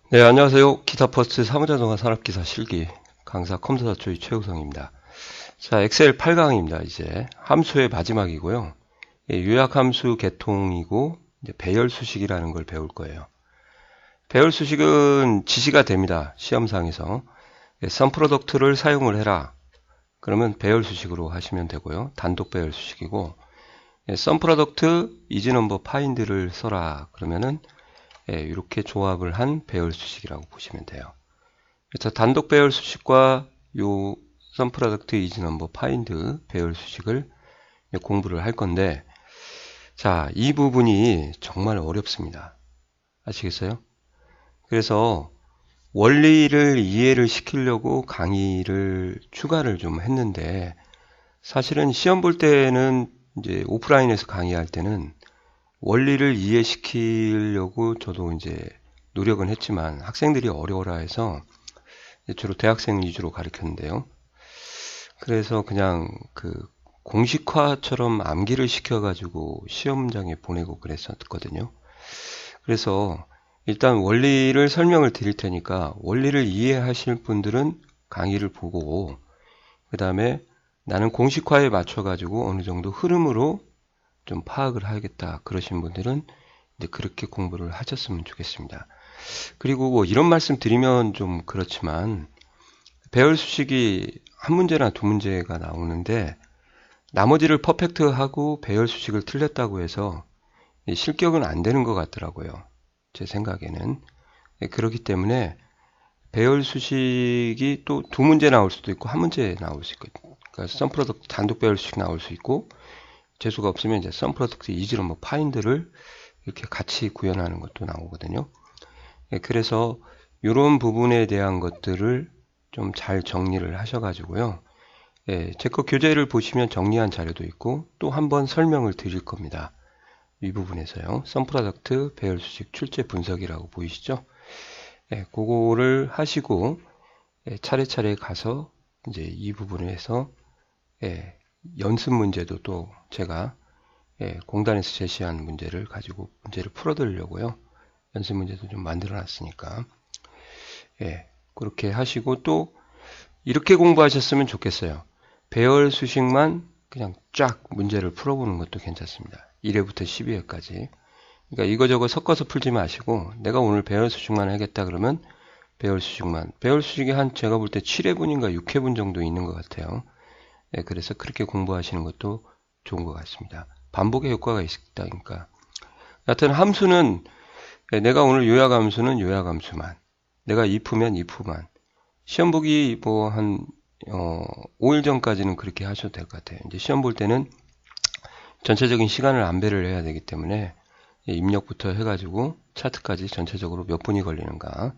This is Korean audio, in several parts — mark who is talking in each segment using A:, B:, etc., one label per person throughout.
A: 네, 안녕하세요. 기사퍼스트 사무자동화 산업기사 실기 강사 컴퓨터 조이 최우성입니다. 자, 엑셀 8강입니다. 이제 함수의 마지막이고요. 요약함수 계통이고 이제 배열수식이라는 걸 배울 거예요. 배열수식은 지시가 됩니다. 시험상에서 썸프로덕트를 사용을 해라. 그러면 배열수식으로 하시면 되고요. 단독 배열수식이고 썸프로덕트 이즈넘버 파인드를 써라. 그러면은 이렇게 조합을 한 배열 수식이라고 보시면 돼요. 그래서 단독 배열 수식과 요 썸프로덕트 이즈넘버 파인드 배열 수식을 공부를 할 건데, 자, 이 부분이 정말 어렵습니다. 아시겠어요? 그래서 원리를 이해를 시키려고 강의를 추가를 좀 했는데, 사실은 시험 볼 때는 이제 오프라인에서 강의할 때는 원리를 이해시키려고 저도 이제 노력은 했지만 학생들이 어려워라 해서 주로 대학생 위주로 가르쳤는데요. 그래서 그냥 그 공식화처럼 암기를 시켜가지고 시험장에 보내고 그랬었거든요. 그래서 일단 원리를 설명을 드릴 테니까 원리를 이해하실 분들은 강의를 보고 그 다음에 나는 공식화에 맞춰가지고 어느 정도 흐름으로 좀 파악을 하겠다 그러신 분들은 이제 그렇게 공부를 하셨으면 좋겠습니다. 그리고 뭐 이런 말씀 드리면 좀 그렇지만 배열 수식이 한 문제나 두 문제가 나오는데 나머지를 퍼펙트하고 배열 수식을 틀렸다고 해서 실격은 안 되는 것 같더라고요. 제 생각에는. 그렇기 때문에 배열 수식이 또 두 문제 나올 수도 있고 한 문제 나올 수 있고, 그러니까 썸프로덕트 단독 배열 수식 나올 수 있고, 재수가 없으면 이제 썸프로덕트 이즈넘버 파인드를 이렇게 같이 구현하는 것도 나오거든요. 그래서 이런 부분에 대한 것들을 좀 잘 정리를 하셔가지고요. 제 거 교재를 보시면 정리한 자료도 있고 또 한번 설명을 드릴 겁니다. 이 부분에서요. 썸프로덕트 배열수식 출제 분석이라고 보이시죠? 그거를 하시고 차례차례 가서 이제 이 부분에서 연습 문제도 또 제가 공단에서 제시한 문제를 가지고 문제를 풀어드리려고요. 연습 문제도 좀 만들어 놨으니까 그렇게 하시고 또 이렇게 공부하셨으면 좋겠어요. 배열 수식만 그냥 쫙 문제를 풀어보는 것도 괜찮습니다. 1회부터 12회까지. 그러니까 이거저거 섞어서 풀지 마시고 내가 오늘 배열 수식만 하겠다 그러면 배열 수식만. 배열 수식이 한 제가 볼 때 7회분인가 6회분 정도 있는 것 같아요. 그래서 그렇게 공부하시는 것도 좋은 것 같습니다. 반복의 효과가 있다니까. 여하튼 함수는 내가 오늘 요약함수는 요약함수만, 내가 if면 if만. 시험 보기 뭐 한 5일 전까지는 그렇게 하셔도 될 것 같아요. 이제 시험 볼 때는 전체적인 시간을 안배를 해야 되기 때문에 입력부터 해가지고 차트까지 전체적으로 몇 분이 걸리는가.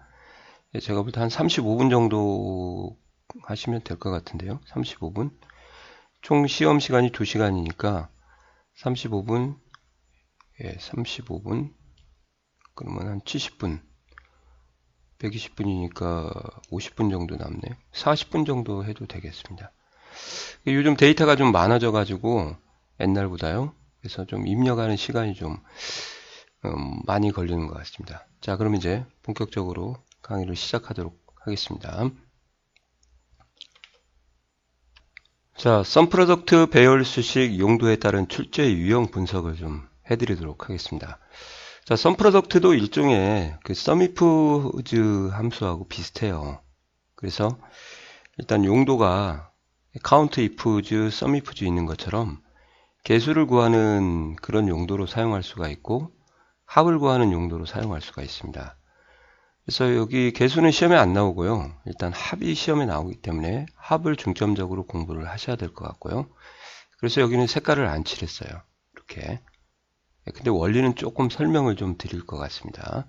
A: 제가 볼 때 한 35분 정도 하시면 될 것 같은데요. 35분. 총 시험 시간이 2시간이니까 35분, 35분, 그러면 한 70분, 120분이니까 50분 정도 남네. 40분 정도 해도 되겠습니다. 요즘 데이터가 좀 많아져가지고 옛날보다요. 그래서 좀 입력하는 시간이 좀 많이 걸리는 것 같습니다. 자, 그럼 이제 본격적으로 강의를 시작하도록 하겠습니다. 자, 썸프로덕트 배열 수식 용도에 따른 출제 유형 분석을 좀 해드리도록 하겠습니다. 자, 썸프로덕트도 일종의 그 sumifs 함수하고 비슷해요. 그래서 일단 용도가 countIfs, sumifs 있는 것처럼 개수를 구하는 그런 용도로 사용할 수가 있고 합을 구하는 용도로 사용할 수가 있습니다. 그래서 여기 개수는 시험에 안 나오고요. 일단 합이 시험에 나오기 때문에 합을 중점적으로 공부를 하셔야 될 것 같고요. 그래서 여기는 색깔을 안 칠했어요. 이렇게. 근데 원리는 조금 설명을 좀 드릴 것 같습니다.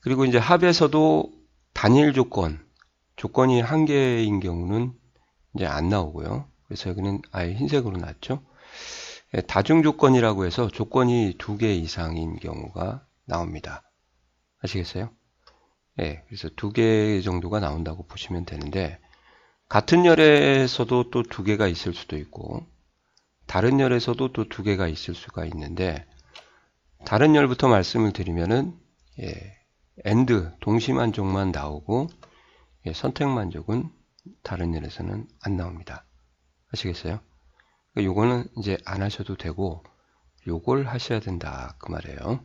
A: 그리고 이제 합에서도 단일 조건이 한 개인 경우는 이제 안 나오고요. 그래서 여기는 아예 흰색으로 놨죠. 다중 조건이라고 해서 조건이 2개 이상인 경우가 나옵니다. 아시겠어요? 그래서 2개 정도가 나온다고 보시면 되는데 같은 열에서도 또 2개가 있을 수도 있고 다른 열에서도 또 2개가 있을 수가 있는데 다른 열부터 말씀을 드리면은 AND 동시만족만 나오고 선택만족은 다른 열에서는 안 나옵니다. 아시겠어요? 요거는 이제 안 하셔도 되고 요걸 하셔야 된다 그 말이에요.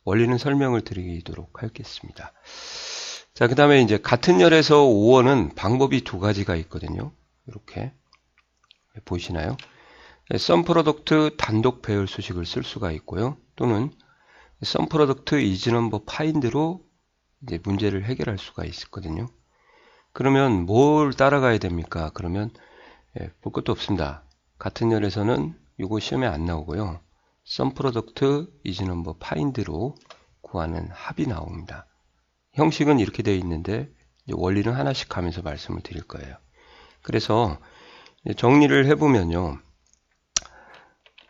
A: 원리는 설명을 드리도록 하겠습니다. 자, 그 다음에 이제 같은 열에서 5원은 방법이 두 가지가 있거든요. 이렇게 보이시나요? 썸 프로덕트 단독 배열 수식을 쓸 수가 있고요. 또는 썸 프로덕트 이즈 넘버 파인드로 이제 문제를 해결할 수가 있거든요. 그러면 뭘 따라가야 됩니까? 그러면 볼 것도 없습니다. 같은 열에서는 이거 시험에 안 나오고요. 썸 프로덕트 이즈 넘버 파인드로 구하는 합이 나옵니다. 형식은 이렇게 되어 있는데 원리는 하나씩 가면서 말씀을 드릴 거예요. 그래서 정리를 해보면요.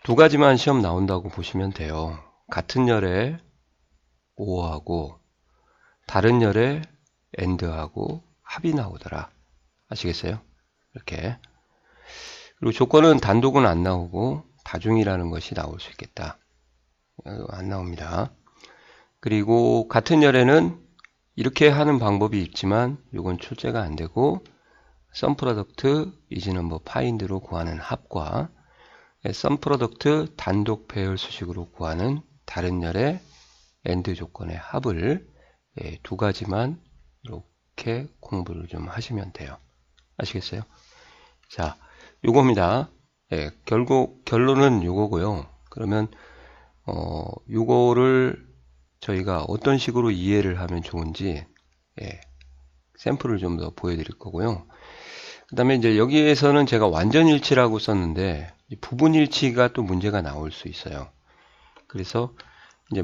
A: 두 가지만 시험 나온다고 보시면 돼요. 같은 열에 5하고 다른 열에 AND하고 합이 나오더라. 아시겠어요? 이렇게. 그리고 조건은 단독은 안 나오고 다중이라는 것이 나올 수 있겠다. 안 나옵니다. 그리고 같은 열에는 이렇게 하는 방법이 있지만 이건 출제가 안 되고 썸 프로덕트 이즈 넘버 파인드로 구하는 합과 썸 프로덕트 단독 배열 수식으로 구하는 다른 열의 AND 조건의 합을 두 가지만 이렇게 공부를 좀 하시면 돼요. 아시겠어요? 자, 요겁니다. 결국 결론은 요거고요. 그러면 요거를 저희가 어떤 식으로 이해를 하면 좋은지 샘플을 좀 더 보여드릴 거고요. 그 다음에 이제 여기에서는 제가 완전일치라고 썼는데 부분일치가 또 문제가 나올 수 있어요. 그래서 이제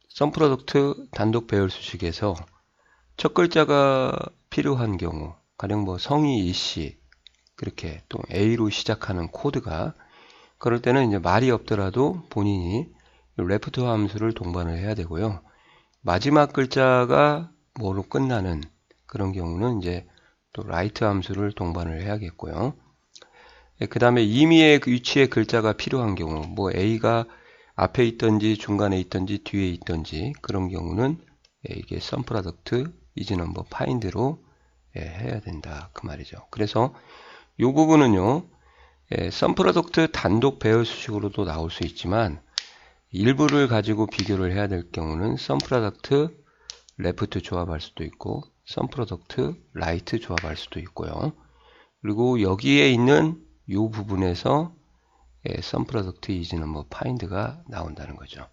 A: 썸 프로덕트 단독 배열 수식에서 첫 글자가 필요한 경우, 가령 성이 이씨, 그렇게 또 A로 시작하는 코드가, 그럴 때는 이제 말이 없더라도 본인이 레프트 함수를 동반을 해야 되고요. 마지막 글자가 뭐로 끝나는 그런 경우는 이제 또 라이트 함수를 동반을 해야겠고요. 그 다음에 임의의 위치에 글자가 필요한 경우, A가 앞에 있든지 중간에 있든지 뒤에 있든지 그런 경우는 이게 썸 프로덕트 이즈 넘버 파인드로 해야 된다 그 말이죠. 그래서 이 부분은요, 썸 프로덕트 단독 배열 수식으로도 나올 수 있지만 일부를 가지고 비교를 해야 될 경우는 썸 프로덕트 레프트 조합할 수도 있고 썸 프로덕트 라이트 조합할 수도 있고요. 그리고 여기에 있는 이 부분에서 썸 프로덕트 이즈 넘버 파인드가 나온다는 거죠.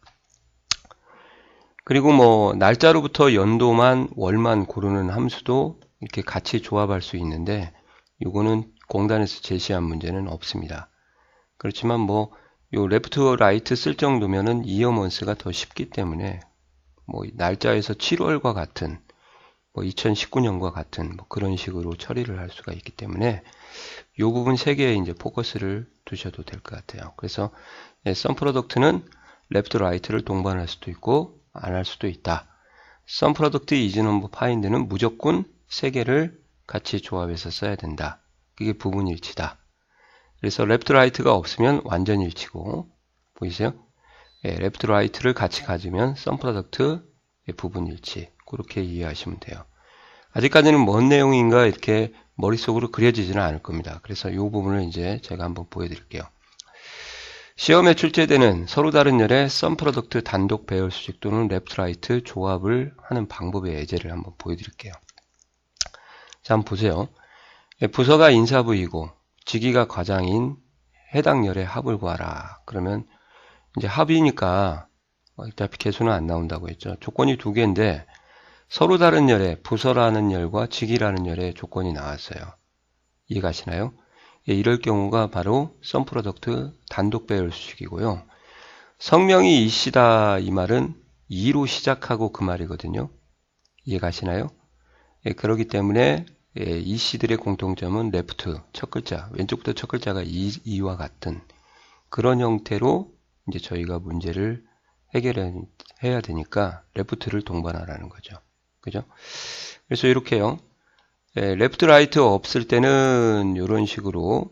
A: 그리고 날짜로부터 연도만 월만 고르는 함수도 이렇게 같이 조합할 수 있는데 이거는 공단에서 제시한 문제는 없습니다. 그렇지만 요 레프트 라이트 쓸 정도면은 이어먼스가 더 쉽기 때문에 날짜에서 7월과 같은 2019년과 같은 그런 식으로 처리를 할 수가 있기 때문에 이 부분 3개에 이제 포커스를 두셔도 될 것 같아요. 그래서 썸 프로덕트는 레프트 라이트를 동반할 수도 있고 안 할 수도 있다. 썸 프로덕트 이즈 넘버 파인드는 무조건 3개를 같이 조합해서 써야 된다. 그게 부분일치다. 그래서 레프트 라이트가 없으면 완전일치고, 보이세요? 레프트 라이트를 같이 가지면 썸 프로덕트 부분일치, 그렇게 이해하시면 돼요. 아직까지는 뭔 내용인가 이렇게 머릿속으로 그려지지는 않을 겁니다. 그래서 이 부분을 이제 제가 한번 보여드릴게요. 시험에 출제되는 서로 다른 열의 썸 프로덕트 단독 배열 수식 또는 레프트 라이트 조합을 하는 방법의 예제를 한번 보여드릴게요. 자, 한번 보세요. 부서가 인사부이고 직위가 과장인 해당 열의 합을 구하라. 그러면 이제 합이니까 어차피 개수는 안 나온다고 했죠. 조건이 2개인데 서로 다른 열의 부서라는 열과 직위라는 열의 조건이 나왔어요. 이해가시나요? 이럴 경우가 바로 썸 프로덕트 단독 배열 수식이고요. 성명이 이씨다 이 말은 2로 시작하고 그 말이거든요. 이해가시나요? 그렇기 때문에 이씨들의 공통점은 레프트 첫 글자, 왼쪽부터 첫 글자가 2와 같은 그런 형태로 이제 저희가 문제를 해결해야 되니까 레프트를 동반하라는 거죠. 그죠? 그래서 이렇게요. 레프트 라이트 없을 때는 이런 식으로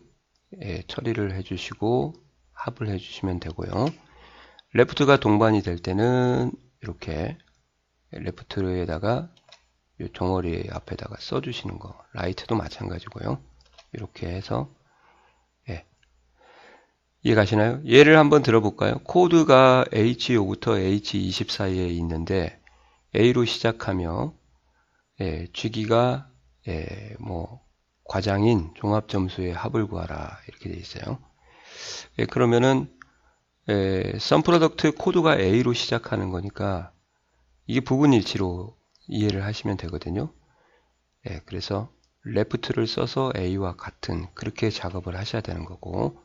A: 처리를 해주시고 합을 해주시면 되고요. 레프트가 동반이 될 때는 이렇게 레프트에다가 이 덩어리 앞에다가 써주시는 거. 라이트도 마찬가지고요. 이렇게 해서 예. 이해가시나요? 예를 한번 들어볼까요? 코드가 H5부터 H20 사이에 있는데 A로 시작하며 예, 주기가 예, 뭐 과장인 종합점수의 합을 구하라 이렇게 돼 있어요. 예, 그러면은 썸프로덕트 코드가 A로 시작하는 거니까 이게 부분일치로 이해를 하시면 되거든요. 예, 그래서 left를 써서 A와 같은 그렇게 작업을 하셔야 되는 거고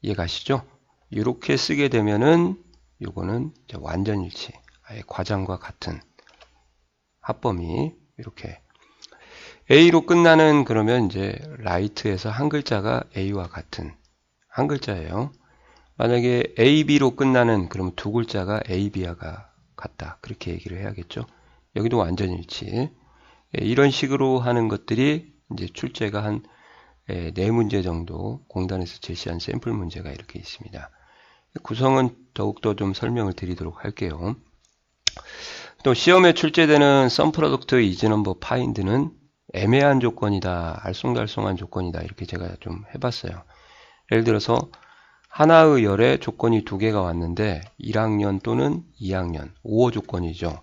A: 이해가시죠? 이렇게 쓰게 되면은 요거는 완전일치, 아예 과장과 같은 합범위 이렇게 A로 끝나는 그러면 이제 right에서 한 글자가 A와 같은 한 글자예요. 만약에 A, B로 끝나는 그럼 두 글자가 A, B와 같다. 그렇게 얘기를 해야겠죠. 여기도 완전일치. 이런 식으로 하는 것들이 이제 출제가 한 4문제 정도 공단에서 제시한 샘플 문제가 이렇게 있습니다. 구성은 더욱더 좀 설명을 드리도록 할게요. 또 시험에 출제되는 썸프로덕트 이즈넘버 파인드는 애매한 조건이다, 알쏭달쏭한 조건이다 이렇게 제가 좀 해봤어요. 예를 들어서 하나의 열에 조건이 2개가 왔는데 1학년 또는 2학년 5호 조건이죠.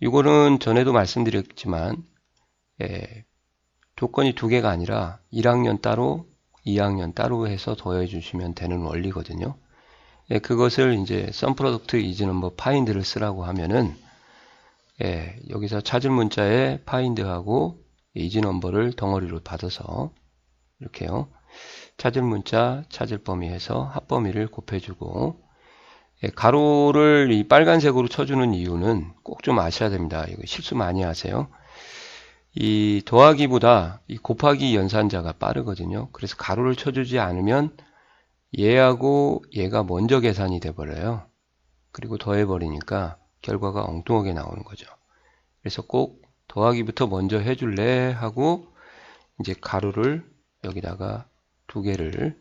A: 이거는 전에도 말씀드렸지만 조건이 2개가 아니라 1학년 따로 2학년 따로 해서 더해 주시면 되는 원리거든요. 그것을 이제 썸프로덕트 이즈넘버 파인드를 쓰라고 하면은 여기서 찾을 문자에 파인드하고 이즈넘버를 덩어리로 받아서 이렇게요. 찾을 문자, 찾을 범위 해서 합범위를 곱해주고 가로를 이 빨간색으로 쳐주는 이유는 꼭 좀 아셔야 됩니다. 이거 실수 많이 하세요. 이 더하기보다 이 곱하기 연산자가 빠르거든요. 그래서 가로를 쳐주지 않으면 얘하고 얘가 먼저 계산이 돼버려요. 그리고 더해버리니까 결과가 엉뚱하게 나오는 거죠. 그래서 꼭 더하기부터 먼저 해줄래 하고 이제 가로를 여기다가 2개를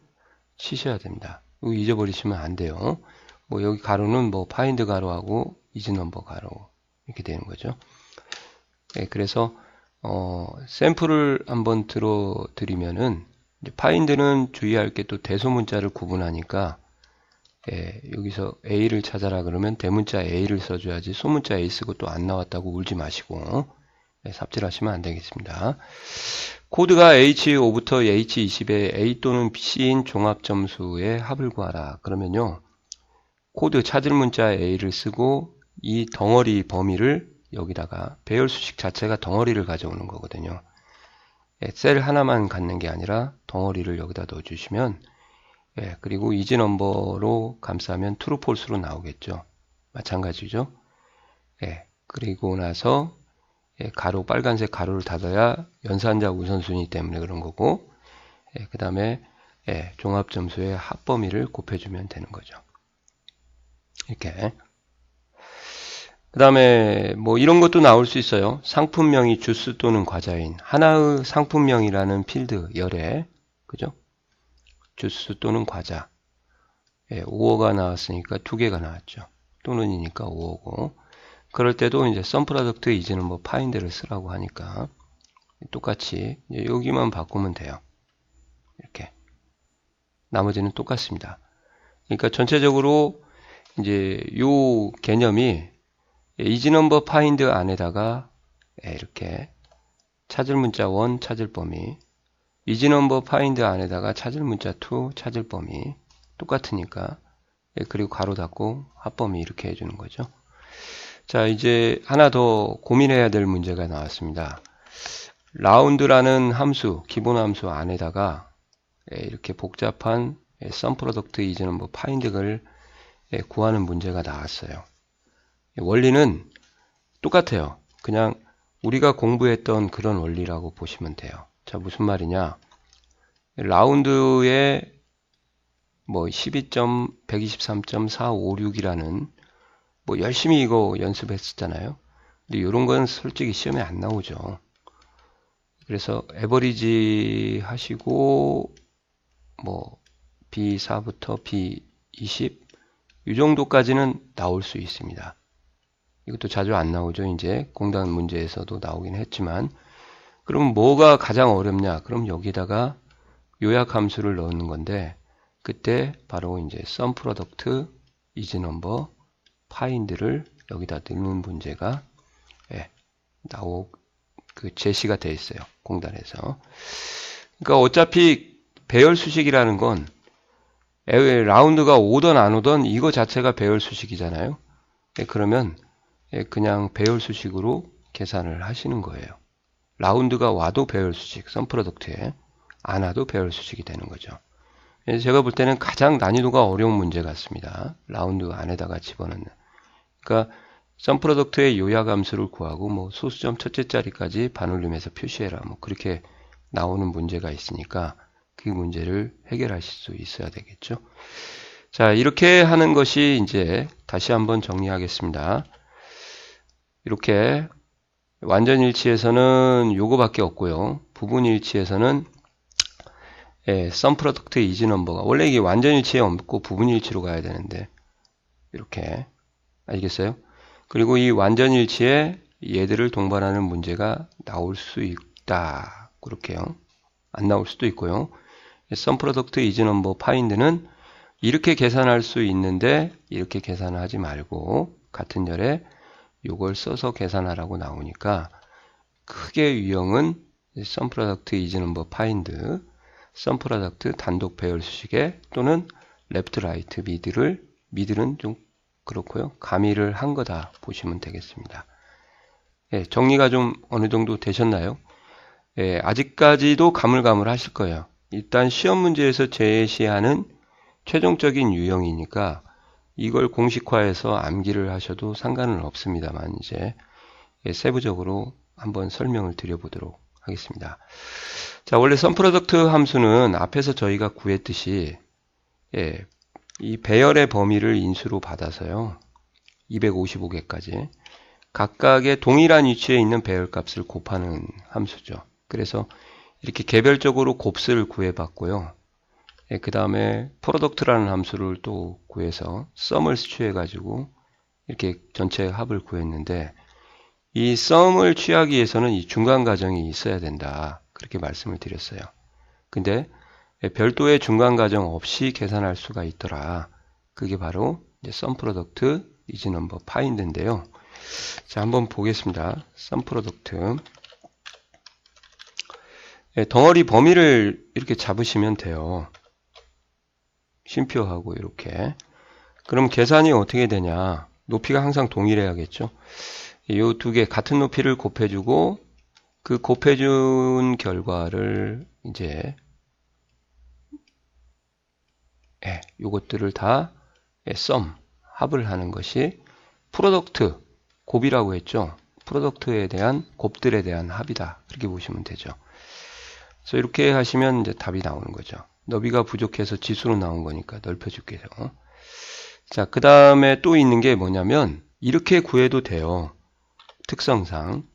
A: 치셔야 됩니다. 이거 잊어버리시면 안 돼요. 뭐 여기 가로는 뭐 파인드 가로하고 이즈넘버 가로 이렇게 되는 거죠. 그래서 샘플을 한번 들어드리면은 파인드는 주의할 게 또 대소문자를 구분하니까 여기서 A를 찾아라 그러면 대문자 A를 써줘야지 소문자 A 쓰고 또 안 나왔다고 울지 마시고 삽질하시면 안 되겠습니다. 코드가 H5부터 H20의 A 또는 C인 종합점수의 합을 구하라. 그러면요. 코드 찾을 문자 A를 쓰고 이 덩어리 범위를 여기다가 배열 수식 자체가 덩어리를 가져오는 거거든요. 셀 하나만 갖는 게 아니라 덩어리를 여기다 넣어주시면 그리고 이즈넘버로 감싸면 트루 폴스로 나오겠죠. 마찬가지죠. 그리고 나서 가로 빨간색 가로를 닫아야 연산자 우선순위 때문에 그런 거고 그 다음에 종합점수의 합범위를 곱해주면 되는 거죠. 이렇게 그 다음에 뭐 이런 것도 나올 수 있어요. 상품명이 주스 또는 과자인 하나의 상품명이라는 필드 열에 그죠? 주스 또는 과자 5호가 나왔으니까 2개가 나왔죠. 또는이니까 5호고 그럴 때도 이제 썸프로덕트 이즈는 뭐 파인드를 쓰라고 하니까 똑같이 여기만 바꾸면 돼요. 이렇게 나머지는 똑같습니다. 그러니까 전체적으로 이제 요 개념이 이즈넘버 파인드 안에다가 이렇게 찾을 문자 1 찾을 범위 이즈넘버 파인드 안에다가 찾을 문자 2 찾을 범위 똑같으니까 그리고 가로 닫고 합범위 이렇게 해주는 거죠. 자 이제 하나 더 고민해야 될 문제가 나왔습니다. 라운드라는 함수 기본 함수 안에다가 이렇게 복잡한 썸프로덕트 이즈넘버 파인드를 구하는 문제가 나왔어요. 원리는 똑같아요. 그냥 우리가 공부했던 그런 원리라고 보시면 돼요. 자 무슨 말이냐 라운드에 뭐 12.123.456이라는 뭐 열심히 이거 연습했었잖아요. 근데 이런 건 솔직히 시험에 안 나오죠. 그래서 에버리지 하시고 뭐 B4부터 B20 이 정도까지는 나올 수 있습니다. 이것도 자주 안 나오죠. 이제 공단 문제에서도 나오긴 했지만, 그럼 뭐가 가장 어렵냐? 그럼 여기다가 요약 함수를 넣는 건데, 그때 바로 이제 sum product is number find를 여기다 넣는 문제가 제시가 되어 있어요. 공단에서. 그러니까 어차피 배열 수식이라는 건 라운드가 오던 안 오던 이거 자체가 배열 수식이잖아요. 그러면 그냥 배열 수식으로 계산을 하시는 거예요. 라운드가 와도 배열 수식, sum product에 안 와도 배열 수식이 되는 거죠. 제가 볼 때는 가장 난이도가 어려운 문제 같습니다. 라운드 안에다가 집어넣는. 그러니까 sum product의 요약 함수를 구하고 뭐 소수점 첫째 자리까지 반올림해서 표시해라. 뭐 그렇게 나오는 문제가 있으니까 그 문제를 해결하실 수 있어야 되겠죠. 자, 이렇게 하는 것이 이제 다시 한번 정리하겠습니다. 이렇게 완전 일치에서는 요거밖에 없고요. 부분 일치에서는 sum product is number가 원래 이게 완전 일치에 없고 부분 일치로 가야 되는데 이렇게 알겠어요? 그리고 이 완전 일치에 얘들을 동반하는 문제가 나올 수 있다. 그렇게요. 안 나올 수도 있고요. sum product is number find는 이렇게 계산할 수 있는데 이렇게 계산을 하지 말고 같은 열에 요걸 써서 계산하라고 나오니까 크게 유형은 sum product is number find, sum product 단독 배열 수식에 또는 left, right, middle은 좀 그렇고요. 가미를 한 거다 보시면 되겠습니다. 정리가 좀 어느 정도 되셨나요? 아직까지도 가물가물하실 거예요. 일단 시험 문제에서 제시하는 최종적인 유형이니까 이걸 공식화해서 암기를 하셔도 상관은 없습니다만 이제 세부적으로 한번 설명을 드려보도록 하겠습니다. 자, 원래 sum product 함수는 앞에서 저희가 구했듯이 이 배열의 범위를 인수로 받아서요. 255개까지 각각의 동일한 위치에 있는 배열값을 곱하는 함수죠. 그래서 이렇게 개별적으로 곱수를 구해봤고요. 그 다음에 product라는 함수를 또 구해서 sum을 취해가지고 이렇게 전체 합을 구했는데 이 sum을 취하기 위해서는 이 중간 과정이 있어야 된다. 그렇게 말씀을 드렸어요. 근데 별도의 중간 과정 없이 계산할 수가 있더라. 그게 바로 이제 sum product is number find인데요. 자, 한번 보겠습니다. sum product. 덩어리 범위를 이렇게 잡으시면 돼요. 쉼표하고 이렇게. 그럼 계산이 어떻게 되냐? 높이가 항상 동일해야겠죠. 이 두 개 같은 높이를 곱해주고 그 곱해준 결과를 이제 요것들을 다 sum, 합을 하는 것이 프로덕트, 곱이라고 했죠. 프로덕트에 대한 곱들에 대한 합이다. 그렇게 보시면 되죠. 그래서 이렇게 하시면 이제 답이 나오는 거죠. 너비가 부족해서 지수로 나온 거니까 넓혀줄게요. 자, 그 다음에 또 있는 게 뭐냐면 이렇게 구해도 돼요. 특성상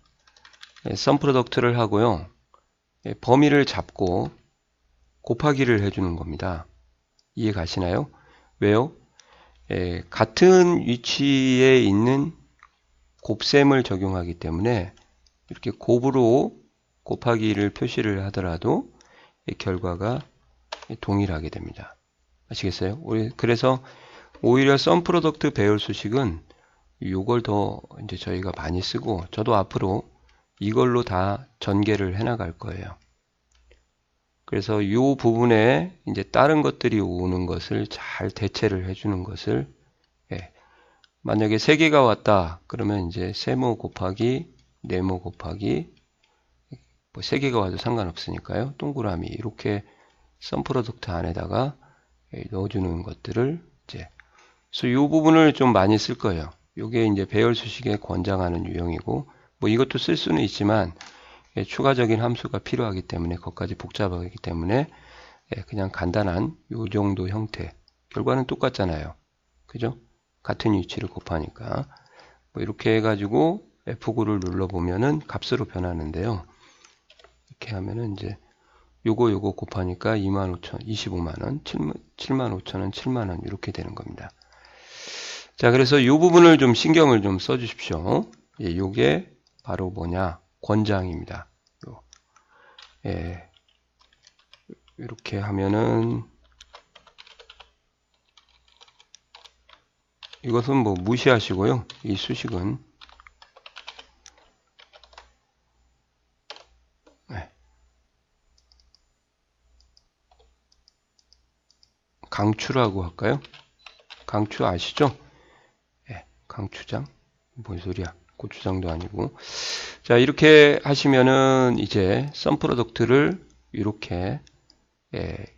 A: sum product를 하고요. 범위를 잡고 곱하기를 해주는 겁니다. 이해 가시나요? 왜요? 같은 위치에 있는 곱셈을 적용하기 때문에 이렇게 곱으로 곱하기를 표시를 하더라도 결과가 동일하게 됩니다. 아시겠어요? 그래서 오히려 sum product 배열 수식은 요걸 더 이제 저희가 많이 쓰고 저도 앞으로 이걸로 다 전개를 해 나갈 거예요. 그래서 이 부분에 이제 다른 것들이 오는 것을 잘 대체를 해주는 것을 만약에 3개가 왔다 그러면 이제 세모 곱하기 네모 곱하기 뭐 3개가 와도 상관없으니까요. 동그라미 이렇게 sum product 안에다가 넣어주는 것들을 이제 그래서 이 부분을 좀 많이 쓸 거예요. 이게 이제 배열 수식에 권장하는 유형이고 뭐 이것도 쓸 수는 있지만 추가적인 함수가 필요하기 때문에 그것까지 복잡하기 때문에 그냥 간단한 요 정도 형태 결과는 똑같잖아요. 그죠? 같은 위치를 곱하니까 뭐 이렇게 해가지고 F9를 눌러보면은 값으로 변하는데요. 이렇게 하면은 이제 요거 곱하니까 25,000원, 75만원, 75,000원, 7만원 이렇게 되는 겁니다. 자, 그래서 이 부분을 좀 신경을 좀 써주십시오. 예, 요게 바로 뭐냐? 권장입니다. 예, 이렇게 하면은, 이것은 뭐 무시하시고요. 이 수식은. 네. 강추라고 할까요? 강추 아시죠? 예, 강추장. 뭔 소리야? 고추장도 아니고. 자, 이렇게 하시면은 이제 썸 프로덕트를 이렇게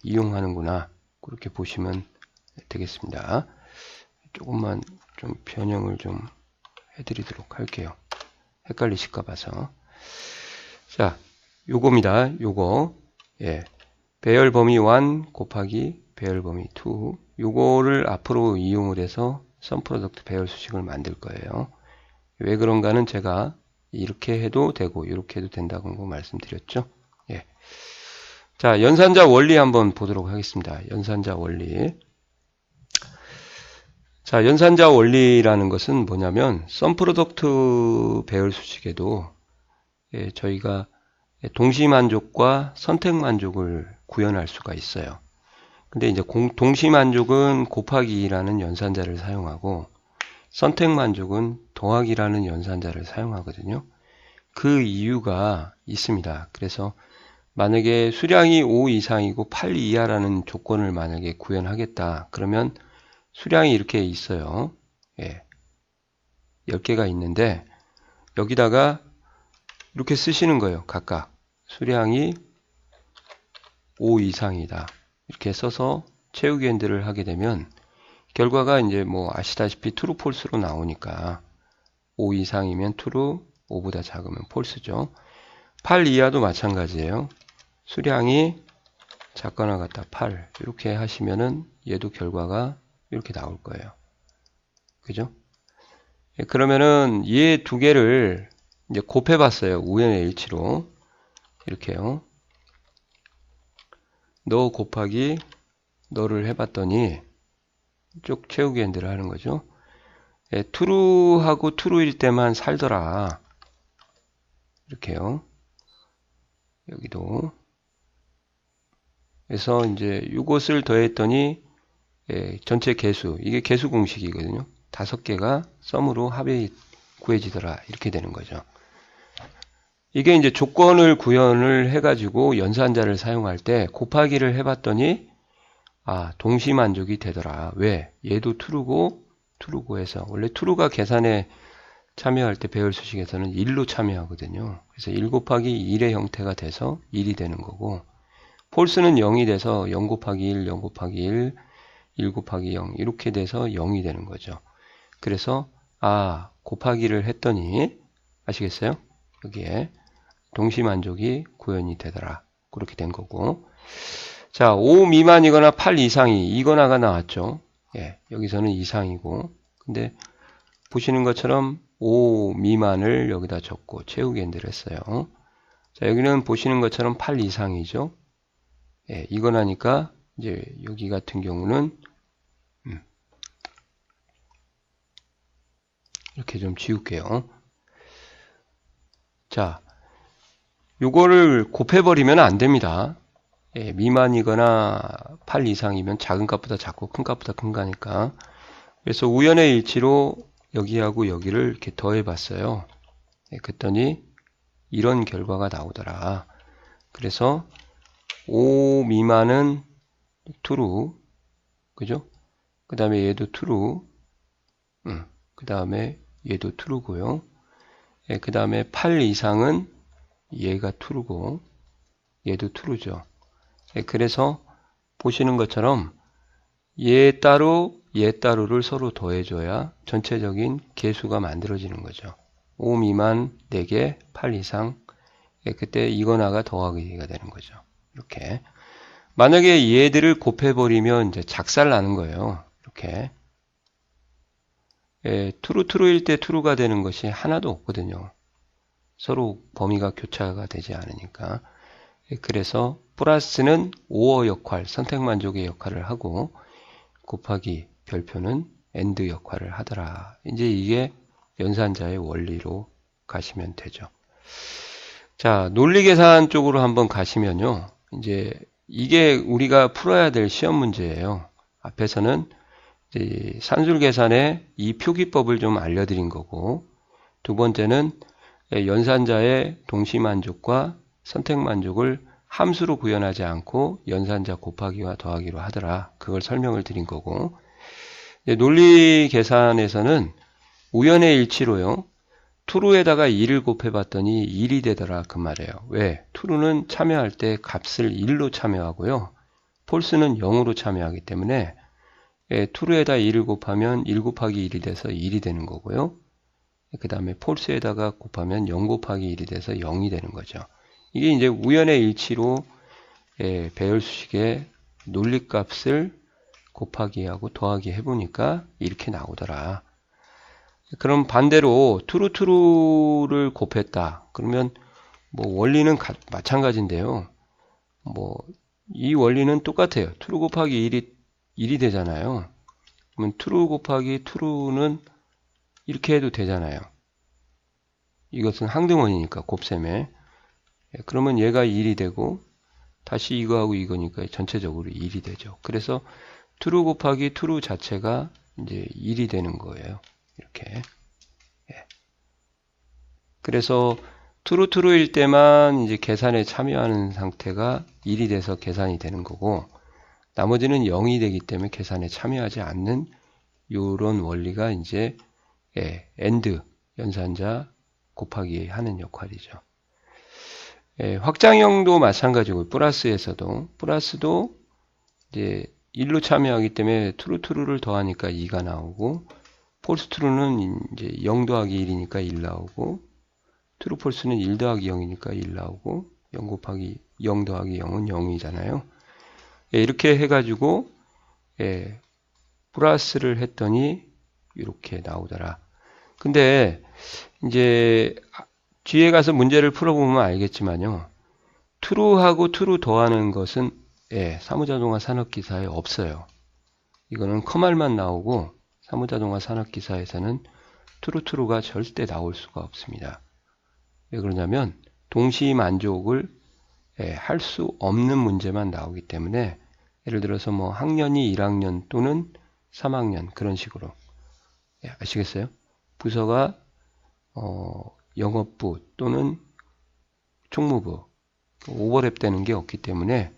A: 이용하는구나. 그렇게 보시면 되겠습니다. 조금만 좀 변형을 좀 해드리도록 할게요. 헷갈리실까 봐서. 자, 요겁니다. 요거. 예. 배열 범위 1 곱하기 배열 범위 2. 요거를 앞으로 이용을 해서 썸 프로덕트 배열 수식을 만들 거예요. 왜 그런가는 제가 이렇게 해도 되고 이렇게 해도 된다고 말씀드렸죠. 예. 자, 연산자 원리 한번 보도록 하겠습니다. 연산자 원리. 자, 연산자 원리라는 것은 뭐냐면 썸 프로덕트 배열 수식에도 저희가 동시 만족과 선택 만족을 구현할 수가 있어요. 근데 이제 동시 만족은 곱하기 2라는 연산자를 사용하고 선택 만족은 더하기라는 연산자를 사용하거든요. 그 이유가 있습니다. 그래서 만약에 수량이 5 이상이고 8 이하라는 조건을 만약에 구현하겠다. 그러면 수량이 이렇게 있어요. 예. 10개가 있는데 여기다가 이렇게 쓰시는 거예요. 각각. 수량이 5 이상이다. 이렇게 써서 채우기 핸들을 하게 되면 결과가 이제 뭐 아시다시피 true, false로 나오니까 5 이상이면 true, 5보다 작으면 false죠. 8 이하도 마찬가지예요. 수량이 작거나 같다 8 이렇게 하시면은 얘도 결과가 이렇게 나올 거예요. 그죠? 그러면은 얘 두 개를 이제 곱해 봤어요. 우연의 일치로. 이렇게요. 너 곱하기 너를 해봤더니 쭉 채우기 핸들을 하는 거죠. 예, true하고 true일 때만 살더라. 이렇게요. 여기도. 그래서 이제 이것을 더했더니 전체 개수, 이게 개수 공식이거든요. 5개가 썸으로 합이 구해지더라. 이렇게 되는 거죠. 이게 이제 조건을 구현을 해가지고 연산자를 사용할 때 곱하기를 해봤더니 동시 만족이 되더라. 왜? 얘도 true고 해서 원래 true가 계산에 참여할 때 배열 수식에서는 1로 참여하거든요. 그래서 1 곱하기 1의 형태가 돼서 1이 되는 거고 false는 0이 돼서 0 곱하기 1, 0 곱하기 1, 1 곱하기 0 이렇게 돼서 0이 되는 거죠. 그래서 곱하기를 했더니 아시겠어요? 여기에 동시만족이 구현이 되더라. 그렇게 된 거고 자, 5 미만이거나 8 이상이 이거나가 나왔죠. 예, 여기서는 이상이고 근데 보시는 것처럼 5 미만을 여기다 적고 채우기 핸들을 했어요. 자, 여기는 보시는 것처럼 8 이상이죠. 예, 이거나니까 이제 여기 같은 경우는 이렇게 좀 지울게요. 자, 요거를 곱해버리면 안 됩니다. 예, 미만이거나 8 이상이면 작은 값보다 작고 큰 값보다 큰 거니까. 그래서 우연의 일치로 여기하고 여기를 이렇게 더해봤어요. 예, 그랬더니 이런 결과가 나오더라. 그래서 5 미만은 true, 그죠? 그 다음에 얘도 true, 그 다음에 얘도 true고요. 예, 그 다음에 8 이상은 얘가 true고 얘도 true죠. 예, 그래서 보시는 것처럼 얘 따로 얘 따로를 서로 더해줘야 전체적인 개수가 만들어지는 거죠. 5 미만 4개, 8 이상 예, 그때 이거나가 더하기가 되는 거죠. 이렇게 만약에 얘들을 곱해버리면 이제 작살 나는 거예요. 이렇게 예, true일 때 true가 되는 것이 하나도 없거든요. 서로 범위가 교차가 되지 않으니까. 예, 그래서 플러스는 오어 역할, 선택 만족의 역할을 하고 곱하기 별표는 AND 역할을 하더라. 이제 이게 연산자의 원리로 가시면 되죠. 자, 논리 계산 쪽으로 한번 가시면요. 이제 이게 우리가 풀어야 될 시험 문제예요. 앞에서는 이제 산술 계산의 이 표기법을 좀 알려드린 거고, 두 번째는 연산자의 동시만족과 선택만족을 함수로 구현하지 않고 연산자 곱하기와 더하기로 하더라. 그걸 설명을 드린 거고, 논리 계산에서는 우연의 일치로요. true에다가 2를 곱해봤더니 1이 되더라 그 말이에요. 왜? true는 참여할 때 값을 1로 참여하고요. false는 0으로 참여하기 때문에 true에다 2를 곱하면 1 곱하기 1이 돼서 1이 되는 거고요. 그 다음에 false에다가 곱하면 0 곱하기 1이 돼서 0이 되는 거죠. 이게 이제 우연의 일치로 배열 수식의 논리값을 곱하기하고 더하기 해보니까 이렇게 나오더라. 그럼 반대로 true를 곱했다. 그러면 뭐 원리는 마찬가지인데요. 뭐 이 원리는 똑같아요. true 곱하기 1이 되잖아요. 그러면 true 곱하기 true는 이렇게 해도 되잖아요. 이것은 항등원이니까 곱셈에. 그러면 얘가 1이 되고 다시 이거하고 이거니까 전체적으로 1이 되죠. 그래서 true 곱하기 true 자체가 이제 1이 되는 거예요. 이렇게. 그래서 true일 때만 이제 계산에 참여하는 상태가 1이 돼서 계산이 되는 거고, 나머지는 0이 되기 때문에 계산에 참여하지 않는 이런 원리가 이제 AND 연산자 곱하기 하는 역할이죠. 확장형도 마찬가지고 플러스에서도 플러스도 이제 1로 참여하기 때문에 true를 더하니까 2가 나오고, false true는 이제 0 더하기 1이니까 1 나오고, true false는 1 더하기 0이니까 1 나오고, 0 곱하기 0 더하기 0은 0이잖아요. 이렇게 해가지고 플러스를 했더니 이렇게 나오더라. 근데 이제 뒤에 가서 문제를 풀어보면 알겠지만요. true하고 true 더하는 것은 사무자동화 산업기사에 없어요. 이거는 커말만 나오고 사무자동화 산업기사에서는 true가 절대 나올 수가 없습니다. 왜 그러냐면 동시만족을 할 수 없는 문제만 나오기 때문에, 예를 들어서 뭐 학년이 1학년 또는 3학년 그런 식으로, 아시겠어요? 부서가 영업부 또는 총무부 오버랩 되는 게 없기 때문에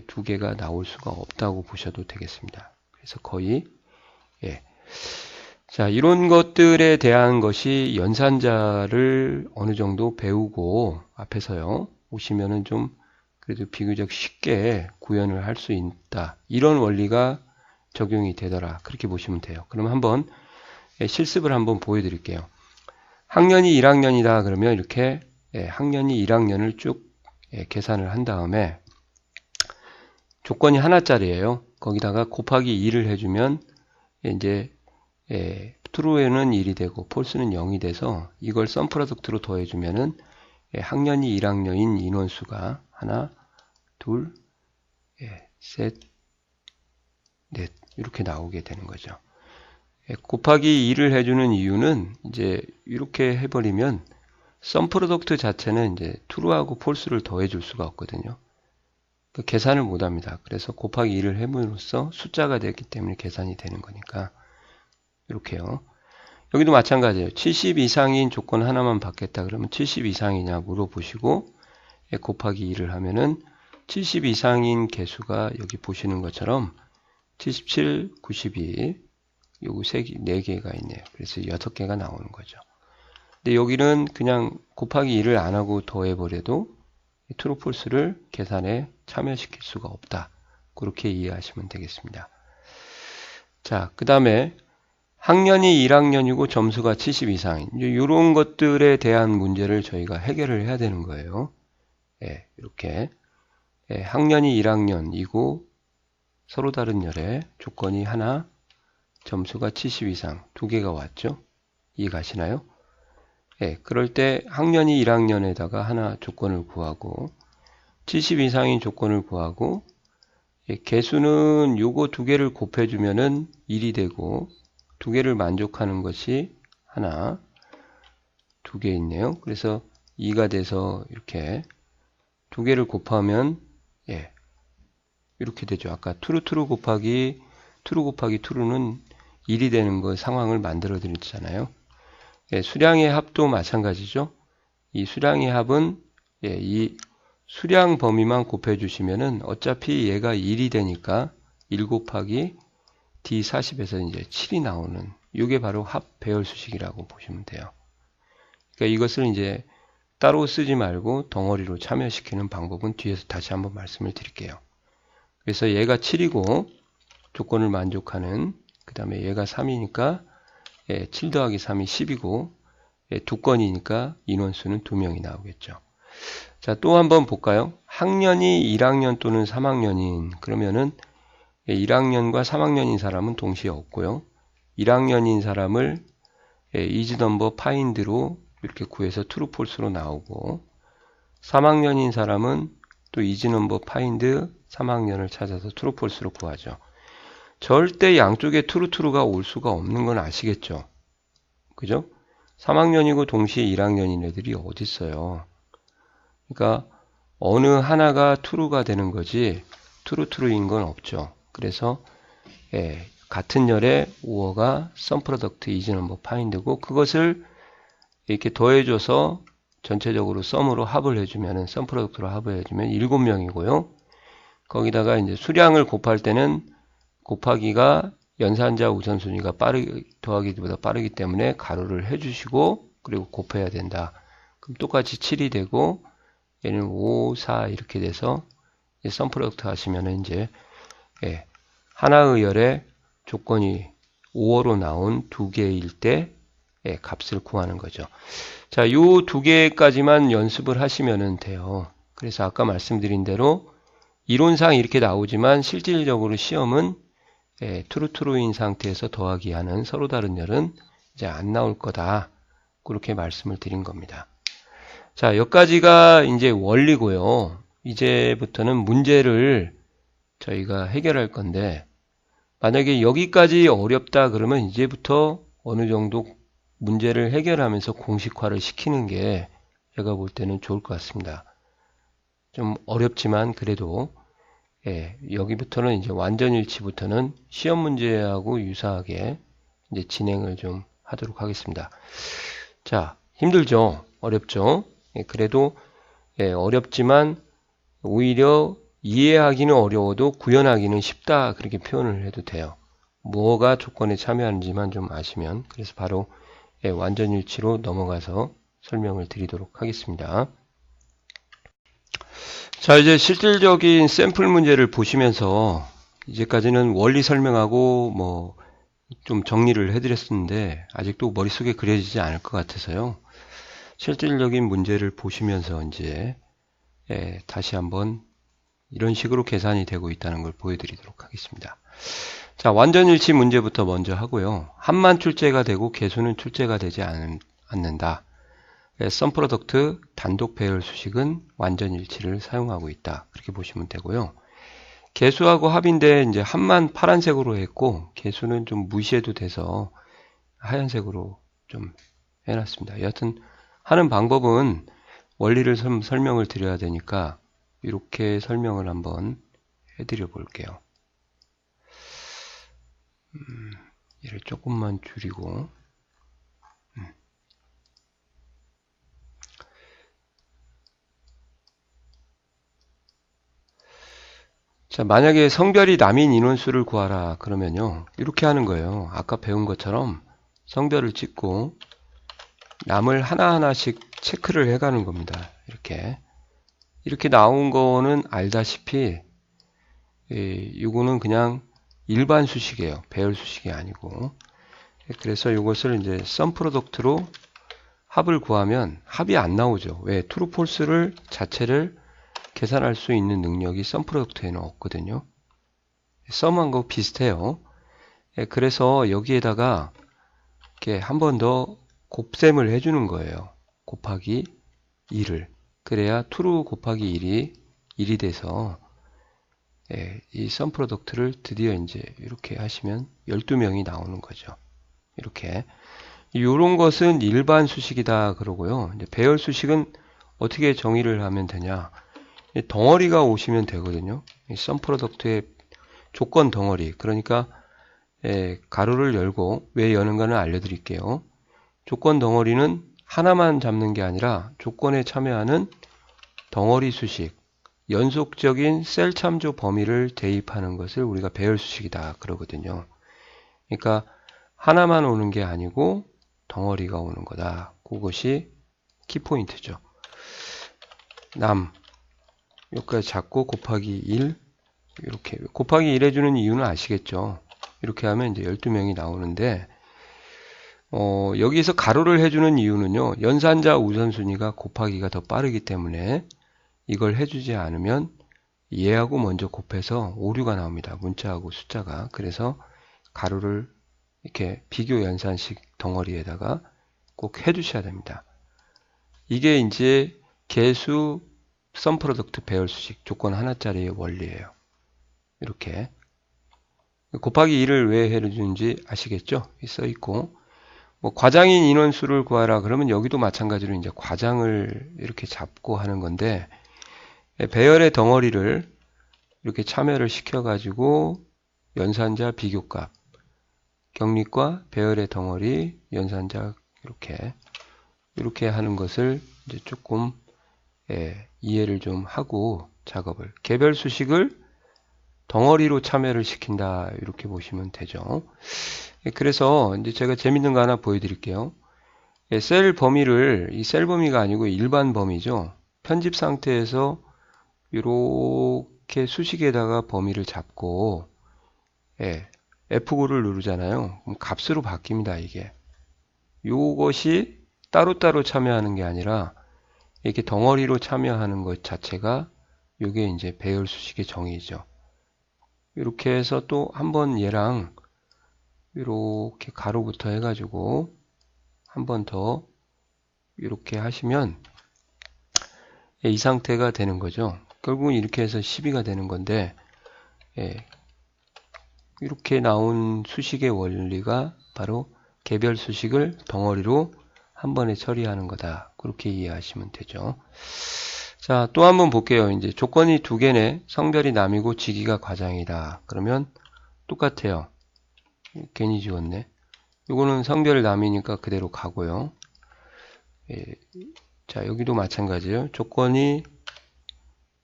A: 두 개가 나올 수가 없다고 보셔도 되겠습니다. 그래서 거의 자, 이런 것들에 대한 것이 연산자를 어느 정도 배우고 앞에서요 오시면은 좀 그래도 비교적 쉽게 구현을 할 수 있다. 이런 원리가 적용이 되더라. 그렇게 보시면 돼요. 그럼 한번 실습을 한번 보여드릴게요. 학년이 1학년이다 그러면 이렇게 학년이 1학년을 쭉 계산을 한 다음에 조건이 하나짜리예요. 거기다가 곱하기 2를 해주면 이제 true에는 1이 되고 false는 0이 돼서 이걸 썸 프로덕트로 더해주면은 학년이 1학년인 인원수가 하나, 둘, 셋, 넷 이렇게 나오게 되는 거죠. 곱하기 2를 해주는 이유는 이제 이렇게 해버리면 썸 프로덕트 자체는 이제 true하고 false를 더해줄 수가 없거든요. 계산을 못합니다. 그래서 곱하기 2를 해봄으로써 숫자가 됐기 때문에 계산이 되는 거니까 이렇게요. 여기도 마찬가지예요. 70 이상인 조건 하나만 받겠다 그러면 70 이상이냐 물어보시고 곱하기 2를 하면은 70 이상인 개수가 여기 보시는 것처럼 77, 92 요거 4개가 있네요. 그래서 6개가 나오는 거죠. 근데 여기는 그냥 곱하기 2를 안 하고 더해버려도 true, false를 계산에 참여시킬 수가 없다. 그렇게 이해하시면 되겠습니다. 자, 그 다음에 학년이 1학년이고 점수가 70 이상인 이런 것들에 대한 문제를 저희가 해결을 해야 되는 거예요. 이렇게 학년이 1학년이고 서로 다른 열에 조건이 하나, 점수가 70 이상 2개가 왔죠. 이해가시나요? 그럴 때 학년이 1학년에다가 하나 조건을 구하고 70 이상인 조건을 구하고 개수는 요거 2개를 곱해주면은 1이 되고 두 개를 만족하는 것이 하나, 두 개 있네요. 그래서 2가 돼서 이렇게 두 개를 곱하면 예, 이렇게 되죠. 아까 true 곱하기 true는 1이 되는 거 상황을 만들어 드렸잖아요. 예, 수량의 합도 마찬가지죠. 이 수량의 합은 예, 이 수량 범위만 곱해 주시면은 어차피 얘가 1이 되니까 1 곱하기 D40에서 이제 7이 나오는 이게 바로 합 배열 수식이라고 보시면 돼요. 그러니까 이것을 이제 따로 쓰지 말고 덩어리로 참여시키는 방법은 뒤에서 다시 한번 말씀을 드릴게요. 그래서 얘가 7이고 조건을 만족하는, 그 다음에 얘가 3이니까 7 더하기 3이 10이고 두 건이니까 인원수는 2명이 나오겠죠. 자, 또 한번 볼까요? 학년이 1학년 또는 3학년인 그러면은 1학년과 3학년인 사람은 동시에 없고요. 1학년인 사람을 isNumber find로 이렇게 구해서 true, false로 나오고 3학년인 사람은 또 isNumber find 3학년을 찾아서 true, false로 구하죠. 절대 양쪽에 true가 올 수가 없는 건 아시겠죠? 그죠? 3학년이고 동시에 1학년인 애들이 어디 있어요? 그러니까 어느 하나가 true가 되는 거지 true인 건 없죠. 그래서 같은 열의 5어가 sum product isNumber find고 그것을 이렇게 더해줘서 전체적으로 sum으로 합을 해주면은 sum product로 합을 해주면 7명이고요. 거기다가 이제 수량을 곱할 때는 곱하기가 연산자 우선순위가 더하기보다 빠르기 때문에 가로를 해주시고 그리고 곱해야 된다. 그럼 똑같이 7이 되고 얘는 5, 4 이렇게 돼서 sum product 하시면은 이제 하나의 열의 조건이 5어로 나온 두 개일 때 값을 구하는 거죠. 자, 요 두 개까지만 연습을 하시면 돼요. 그래서 아까 말씀드린 대로 이론상 이렇게 나오지만 실질적으로 시험은 true인 상태에서 더하기 하는 서로 다른 열은 이제 안 나올 거다. 그렇게 말씀을 드린 겁니다. 자, 여기까지가 이제 원리고요. 이제부터는 문제를 저희가 해결할 건데 만약에 여기까지 어렵다 그러면 이제부터 어느 정도 문제를 해결하면서 공식화를 시키는 게 제가 볼 때는 좋을 것 같습니다. 좀 어렵지만 그래도 여기부터는 이제 완전일치부터는 시험 문제하고 유사하게 이제 진행을 좀 하도록 하겠습니다. 자, 힘들죠? 어렵죠? 그래도 어렵지만 오히려 이해하기는 어려워도 구현하기는 쉽다 그렇게 표현을 해도 돼요. 뭐가 조건에 참여하는지만 좀 아시면. 그래서 바로 완전일치로 넘어가서 설명을 드리도록 하겠습니다. 자, 이제 실질적인 샘플 문제를 보시면서 이제까지는 원리 설명하고 뭐 좀 정리를 해드렸었는데 아직도 머릿속에 그려지지 않을 것 같아서요. 실질적인 문제를 보시면서 이제 다시 한번 이런 식으로 계산이 되고 있다는 걸 보여드리도록 하겠습니다. 자, 완전일치 문제부터 먼저 하고요. 합만 출제가 되고 개수는 출제가 되지 않는다. sum product 단독 배열 수식은 완전일치를 사용하고 있다. 그렇게 보시면 되고요. 개수하고 합인데 이제 합만 파란색으로 했고 개수는 좀 무시해도 돼서 하얀색으로 좀 해놨습니다. 여하튼 하는 방법은 원리를 설명을 드려야 되니까 이렇게 설명을 한번 해드려 볼게요. 얘를 조금만 줄이고 자, 만약에 성별이 남인 인원수를 구하라 그러면요 이렇게 하는 거예요. 아까 배운 것처럼 성별을 찍고 남을 하나하나씩 체크를 해가는 겁니다. 이렇게 나온 거는 알다시피 이거는 그냥 일반 수식이에요. 배열 수식이 아니고. 그래서 이것을 이제 sum product로 합을 구하면 합이 안 나오죠. 왜? true, false를 자체를 계산할 수 있는 능력이 sum product에는 없거든요. sum하고 비슷해요. 그래서 여기에다가 이렇게 한 번 더 곱셈을 해주는 거예요. 곱하기 1을. 그래야 true 곱하기 1이 돼서 이 sum product를 드디어 이제 이렇게 하시면 12명이 나오는 거죠. 이렇게. 요런 것은 일반 수식이다 그러고요. 이제 배열 수식은 어떻게 정의를 하면 되냐. 덩어리가 오시면 되거든요. 썸 프로덕트의 조건 덩어리. 그러니까 가로를 열고 왜 여는가는 알려드릴게요. 조건 덩어리는 하나만 잡는 게 아니라 조건에 참여하는 덩어리 수식, 연속적인 셀 참조 범위를 대입하는 것을 우리가 배열 수식이다 그러거든요. 그러니까 하나만 오는 게 아니고 덩어리가 오는 거다. 그것이 키포인트죠. 여기까지 잡고 곱하기 1 이렇게 곱하기 1 해주는 이유는 아시겠죠? 이렇게 하면 이제 12명이 나오는데 여기서 가로를 해주는 이유는요. 연산자 우선순위가 곱하기가 더 빠르기 때문에 이걸 해주지 않으면 얘하고 먼저 곱해서 오류가 나옵니다. 문자하고 숫자가. 그래서 가로를 이렇게 비교 연산식 덩어리에다가 꼭 해주셔야 됩니다. 이게 이제 개수 썸 프로덕트 배열 수식 조건 하나짜리의 원리예요. 이렇게 곱하기 2를 왜 해주는지 아시겠죠? 써 있고 뭐 과장인 인원수를 구하라 그러면 여기도 마찬가지로 이제 과장을 이렇게 잡고 하는 건데 배열의 덩어리를 이렇게 참여를 시켜 가지고 연산자 비교값 격립과 배열의 덩어리 연산자 이렇게 하는 것을 이제 조금 이해를 좀 하고 작업을 개별 수식을 덩어리로 참여를 시킨다 이렇게 보시면 되죠. 그래서 이제 제가 재밌는 거 하나 보여드릴게요. 셀 범위를 이 셀 범위가 아니고 일반 범위죠. 편집 상태에서 이렇게 수식에다가 범위를 잡고 F9를 누르잖아요. 그럼 값으로 바뀝니다. 이게 요것이 따로따로 참여하는 게 아니라 이렇게 덩어리로 참여하는 것 자체가 이게 이제 배열 수식의 정의죠. 이렇게 해서 또 한번 얘랑 이렇게 가로부터 해가지고 한 번 더 이렇게 하시면 이 상태가 되는 거죠. 결국은 이렇게 해서 12가 되는 건데 이렇게 나온 수식의 원리가 바로 개별 수식을 덩어리로 한 번에 처리하는 거다. 그렇게 이해하시면 되죠. 자, 또 한번 볼게요. 이제 조건이 두 개네. 성별이 남이고 직위가 과장이다. 그러면 똑같아요. 괜히 지웠네. 이거는 성별 남이니까 그대로 가고요. 자, 여기도 마찬가지예요. 조건이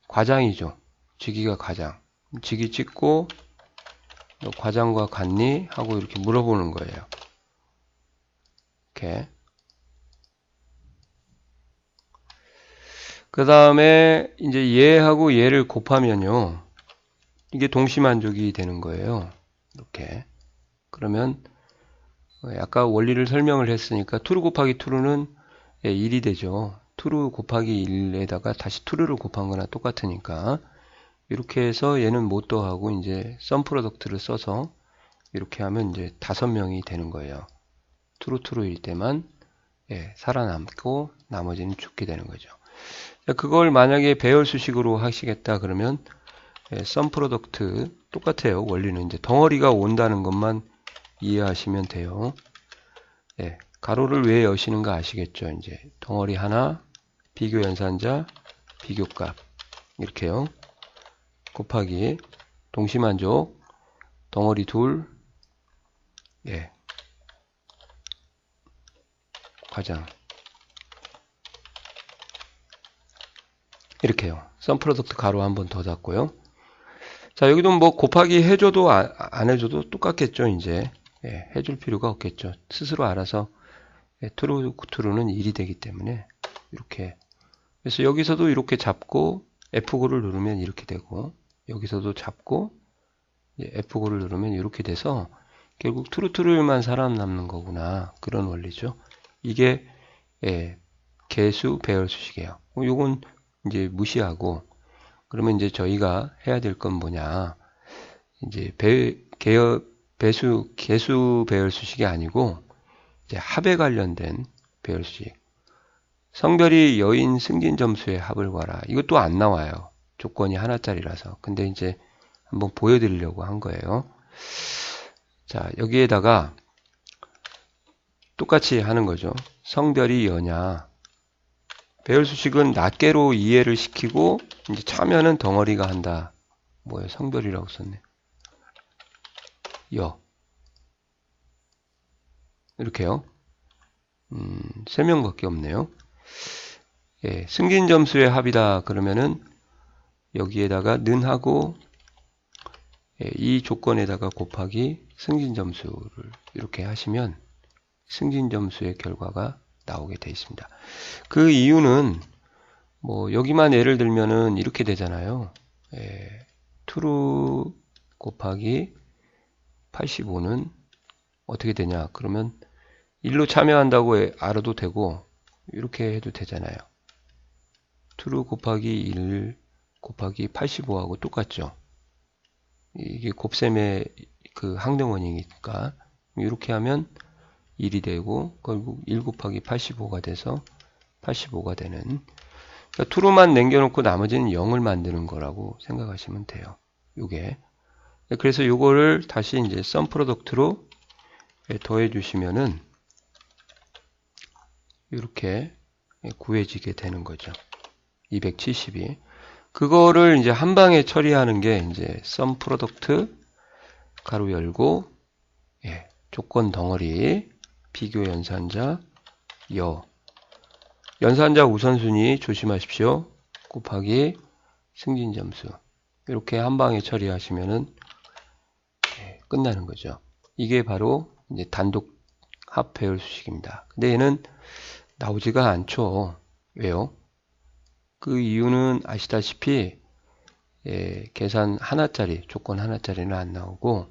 A: 과장이죠. 직위가 과장. 직위 찍고 너 과장과 같니? 하고 이렇게 물어보는 거예요. 이렇게. 그 다음에 이제 얘하고 얘를 곱하면요. 이게 동시만족이 되는 거예요. 이렇게. 그러면 아까 원리를 설명을 했으니까 true 곱하기 true는 1이 되죠. true 곱하기 1에다가 다시 true를 곱한 거나 똑같으니까 이렇게 해서 얘는 못 더하고 이제 썸 프로덕트를 써서 이렇게 하면 이제 5명이 되는 거예요. true true일 때만 살아남고 나머지는 죽게 되는 거죠. 그걸 만약에 배열 수식으로 하시겠다 그러면 썸 프로덕트 똑같아요. 원리는 이제 덩어리가 온다는 것만 이해하시면 돼요. 가로를 왜 여시는가 아시겠죠? 이제 덩어리 하나, 비교 연산자, 비교값 이렇게요. 곱하기 동시만족, 덩어리 둘, 과장 이렇게요. 썸 프로덕트 가로 한 번 더 닫고요. 자, 여기도 뭐 곱하기 해줘도 안 해줘도 똑같겠죠. 이제 해줄 필요가 없겠죠. 스스로 알아서 true는 1이 되기 때문에 이렇게. 그래서 여기서도 이렇게 잡고 F9를 누르면 이렇게 되고 여기서도 잡고 F9를 누르면 이렇게 돼서 결국 true만 살아남는 거구나. 그런 원리죠. 이게 개수 배열 수식이에요. 요건 이제 무시하고 그러면 이제 저희가 해야 될 건 뭐냐. 이제 개수 배열 수식이 아니고 이제 합에 관련된 배열 수식. 성별이 여인 승진 점수의 합을 구하라. 이것도 안 나와요. 조건이 하나짜리라서. 근데 이제 한번 보여드리려고 한 거예요. 자, 여기에다가 똑같이 하는 거죠. 성별이 여냐. 배열 수식은 낱개로 이해를 시키고 이제 차면은 덩어리가 한다. 뭐야, 성별이라고 썼네. 여. 이렇게요. 3명밖에 없네요. 예, 승진 점수의 합이다. 그러면은 여기에다가 는하고 예, 이 조건에다가 곱하기 승진 점수를 이렇게 하시면 승진 점수의 결과가 나오게 되어 있습니다. 그 이유는 뭐 여기만 예를 들면은 이렇게 되잖아요. 예, true 곱하기 85는 어떻게 되냐? 그러면 1로 참여한다고 알아도 되고 이렇게 해도 되잖아요. true 곱하기 1 곱하기 85하고 똑같죠. 이게 곱셈의 그 항등원이니까 이렇게 하면 1이 되고 결국 1 곱하기 85가 돼서 85가 되는, 그러니까 true만 남겨놓고 나머지는 0을 만드는 거라고 생각하시면 돼요. 요게. 그래서 요거를 다시 이제 sum product로 더해 주시면은 이렇게 구해지게 되는 거죠. 272. 그거를 이제 한 방에 처리하는 게 이제 sum product 가로 열고 예, 조건 덩어리 비교 연산자 여 연산자 우선순위 조심하십시오. 곱하기 승진 점수 이렇게 한 방에 처리하시면은 예, 끝나는 거죠. 이게 바로 이제 단독 합 배열 수식입니다. 근데 얘는 나오지가 않죠. 왜요? 그 이유는 아시다시피 예, 계산 하나짜리, 조건 하나짜리는 안 나오고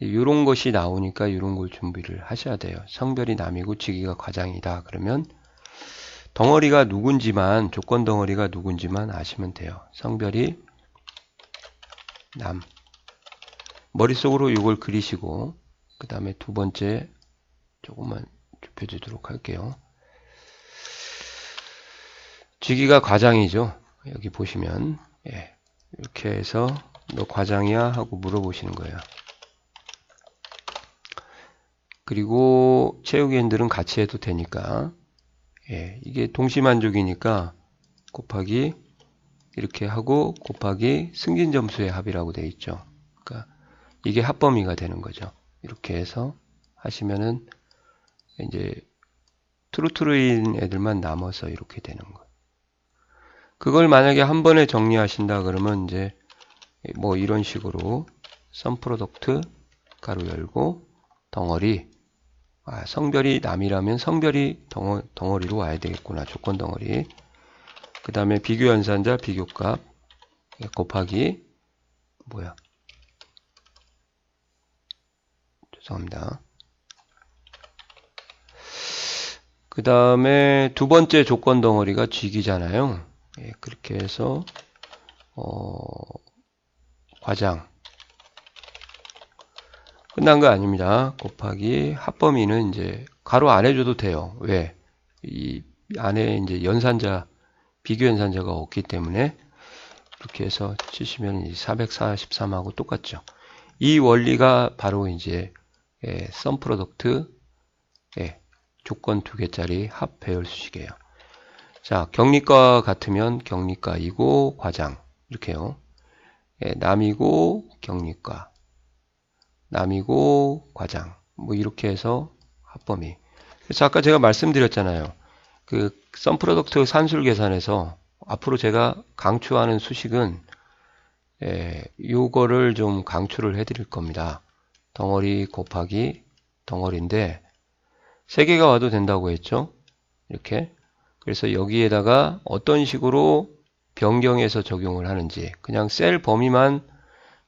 A: 이런 것이 나오니까 이런 걸 준비를 하셔야 돼요. 성별이 남이고 직위가 과장이다. 그러면 덩어리가 누군지만, 조건 덩어리가 누군지만 아시면 돼요. 성별이 남. 머릿속으로 이걸 그리시고 그 다음에 두 번째 조금만 좁혀주도록 할게요. 직위가 과장이죠. 여기 보시면 예, 이렇게 해서 너 과장이야? 하고 물어보시는 거예요. 그리고 체육위원들은 같이 해도 되니까 예, 이게 동시만족이니까 곱하기 이렇게 하고 곱하기 승진 점수의 합이라고 되어 있죠. 그러니까 이게 합범위가 되는 거죠. 이렇게 해서 하시면은 이제 트루트루인 애들만 남아서 이렇게 되는 거예요. 그걸 만약에 한 번에 정리하신다 그러면 이제 뭐 이런 식으로 sum product 가로 열고 덩어리 성별이 남이라면 성별이 덩어리로 와야 되겠구나. 조건 덩어리. 그 다음에 비교 연산자 비교값 곱하기 뭐야? 죄송합니다. 그 다음에 두 번째 조건 덩어리가 직위잖아요. 예, 그렇게 해서 과장 끝난 거 아닙니다. 곱하기 합범위는 이제 가로 안 해줘도 돼요. 왜? 이 안에 이제 연산자 비교 연산자가 없기 때문에 이렇게 해서 치시면 443하고 똑같죠. 이 원리가 바로 이제 sum product 조건 두 개짜리 합 배열 수식이에요. 자, 경리과 같으면 경리과이고 과장 이렇게요. 남이고 경리과, 남이고 과장 뭐 이렇게 해서 합범위. 그래서 아까 제가 말씀드렸잖아요. 그 sum product 산술 계산에서 앞으로 제가 강추하는 수식은 요거를 좀 강추를 해드릴 겁니다. 덩어리 곱하기 덩어리인데 3개가 와도 된다고 했죠. 이렇게. 그래서 여기에다가 어떤 식으로 변경해서 적용을 하는지 그냥 셀 범위만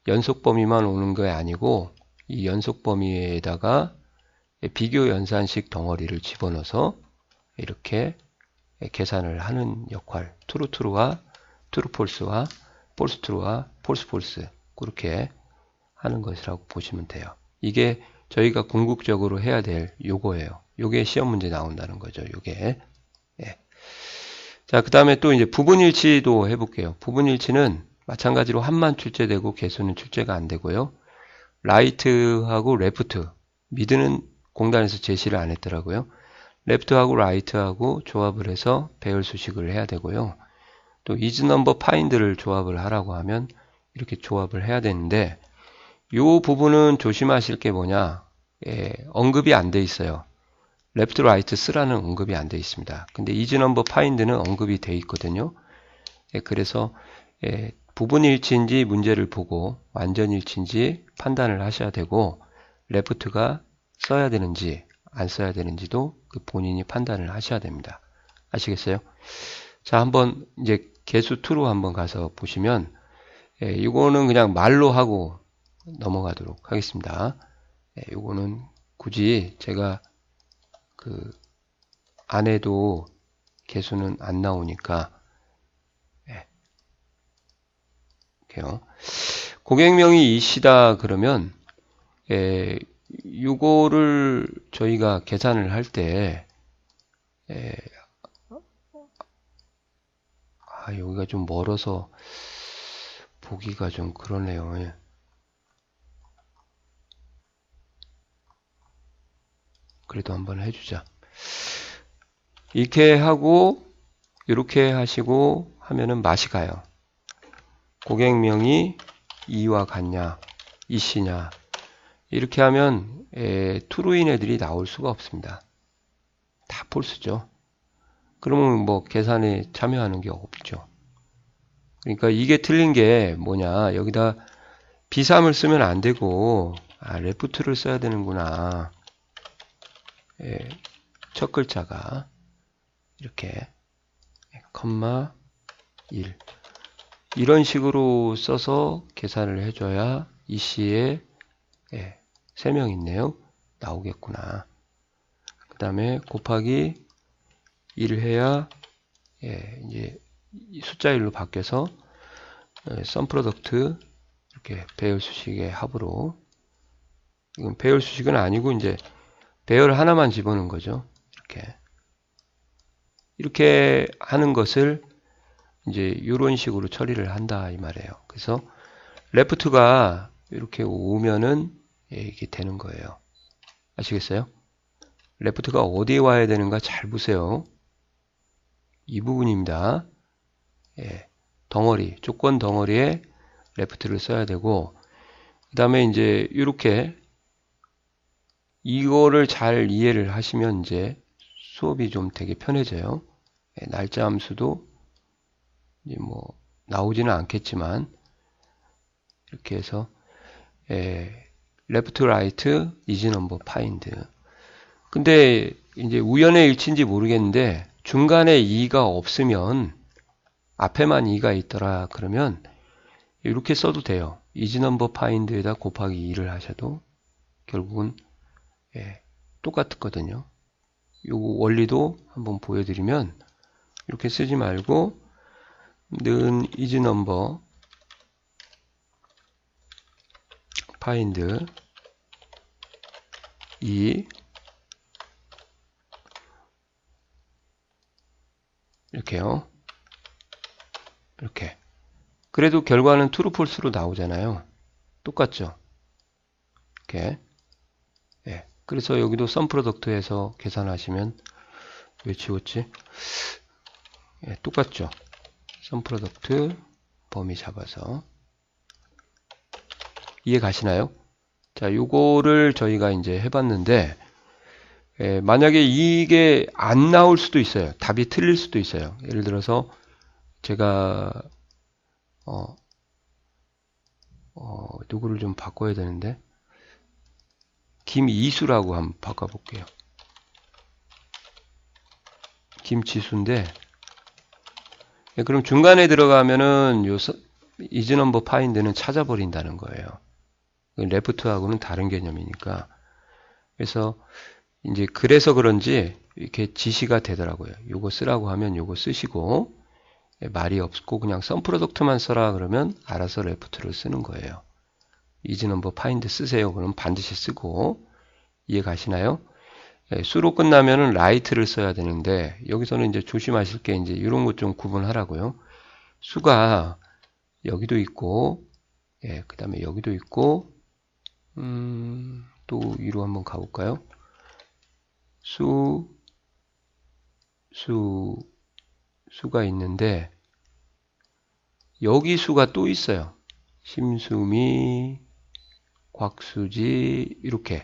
A: 연속 범위만 오는 게 아니고 이 연속 범위에다가 비교 연산식 덩어리를 집어넣어서 이렇게 계산을 하는 역할 트루트루와 트루폴스와 폴스트루와 폴스폴스 그렇게 하는 것이라고 보시면 돼요. 이게 저희가 궁극적으로 해야 될 요거예요. 요게 시험 문제 나온다는 거죠. 요게. 예. 자, 그 다음에 또 이제 부분일치도 해볼게요. 부분일치는 마찬가지로 한만 출제되고 개수는 출제가 안 되고요. 라이트하고 레프트, 미드는 공단에서 제시를 안 했더라고요. left하고 right하고 조합을 해서 배열 수식을 해야 되고요. 또 isNumber find를 조합을 하라고 하면 이렇게 조합을 해야 되는데 이 부분은 조심하실 게 뭐냐, 언급이 안 돼 있어요. left, right 쓰라는 언급이 안 돼 있습니다. 근데 isNumber find는 언급이 돼 있거든요. 그래서 부분 일치인지 문제를 보고 완전 일치인지 판단을 하셔야 되고, left가 써야 되는지 안 써야 되는지도 그 본인이 판단을 하셔야 됩니다. 아시겠어요? 자, 한번 이제 개수 2로 한번 가서 보시면, 이거는 그냥 말로 하고 넘어가도록 하겠습니다. 이거는 굳이 제가 그 안 해도 개수는 안 나오니까. 이렇게요. 고객명이 이시다 그러면 이거를 저희가 계산을 할 때 여기가 좀 멀어서 보기가 좀 그러네요. 그래도 한번 해주자. 이렇게 하고 이렇게 하시고 하면은 맛이 가요. 고객명이 이와 같냐, 이시냐, 이렇게 하면 트루인 애들이 나올 수가 없습니다. 다 폴스죠. 그러면 뭐 계산에 참여하는 게 없죠. 그러니까 이게 틀린 게 뭐냐, 여기다 B3을 쓰면 안 되고 레프트를 써야 되는구나. 첫 글자가 이렇게 컴마 1 이런 식으로 써서 계산을 해줘야 이 시에 3명 있네요. 나오겠구나. 그 다음에 곱하기 1을 해야 이제 숫자 1로 바뀌어서 썸 프로덕트 이렇게 배열 수식의 합으로, 이건 배열 수식은 아니고 이제 배열 하나만 집어넣은 거죠. 이렇게 하는 것을 이제 이런 식으로 처리를 한다 이 말이에요. 그래서 레프트가 이렇게 오면은 이게 되는 거예요. 아시겠어요? 레프트가 어디에 와야 되는가 잘 보세요. 이 부분입니다. 덩어리, 조건 덩어리에 레프트를 써야 되고, 그 다음에 이제 이렇게 이거를 잘 이해를 하시면 이제 수업이 좀 되게 편해져요. 날짜 함수도 이제 뭐 나오지는 않겠지만 이렇게 해서 left, right, isNumber, find. 근데 이제 우연의 일치인지 모르겠는데 중간에 2가 없으면 앞에만 2가 있더라 그러면 이렇게 써도 돼요. isNumber, find에다 곱하기 2를 하셔도 결국은 똑같거든요. 요 원리도 한번 보여드리면 이렇게 쓰지 말고 는 isNumber find 2 이렇게요. 이렇게. 그래도 결과는 true, false로 나오잖아요. 똑같죠? 이렇게. 그래서 여기도 썸 프로덕트에서 계산하시면 왜 지웠지? 똑같죠? 썸 프로덕트 범위 잡아서 이해 가시나요? 자, 요거를 저희가 이제 해봤는데 만약에 이게 안 나올 수도 있어요. 답이 틀릴 수도 있어요. 예를 들어서 제가 누구를 좀 바꿔야 되는데 김이수라고 한번 바꿔볼게요. 김지수인데 그럼 중간에 들어가면은 요 isNumber find는 찾아버린다는 거예요. 레프트하고는 다른 개념이니까. 그래서 이제 그래서 그런지 이렇게 지시가 되더라고요. 요거 쓰라고 하면 요거 쓰시고 말이 없고 그냥 썸 프로덕트만 써라 그러면 알아서 레프트를 쓰는 거예요. isNumber find 쓰세요. 그럼 반드시 쓰고. 이해 가시나요? 수로 끝나면은 right를 써야 되는데 여기서는 이제 조심하실 게 이제 이런 것 좀 구분하라고요. 수가 여기도 있고, 그 다음에 여기도 있고, 또 위로 한번 가볼까요? 수가 있는데 여기 수가 또 있어요. 심수미, 곽수지 이렇게.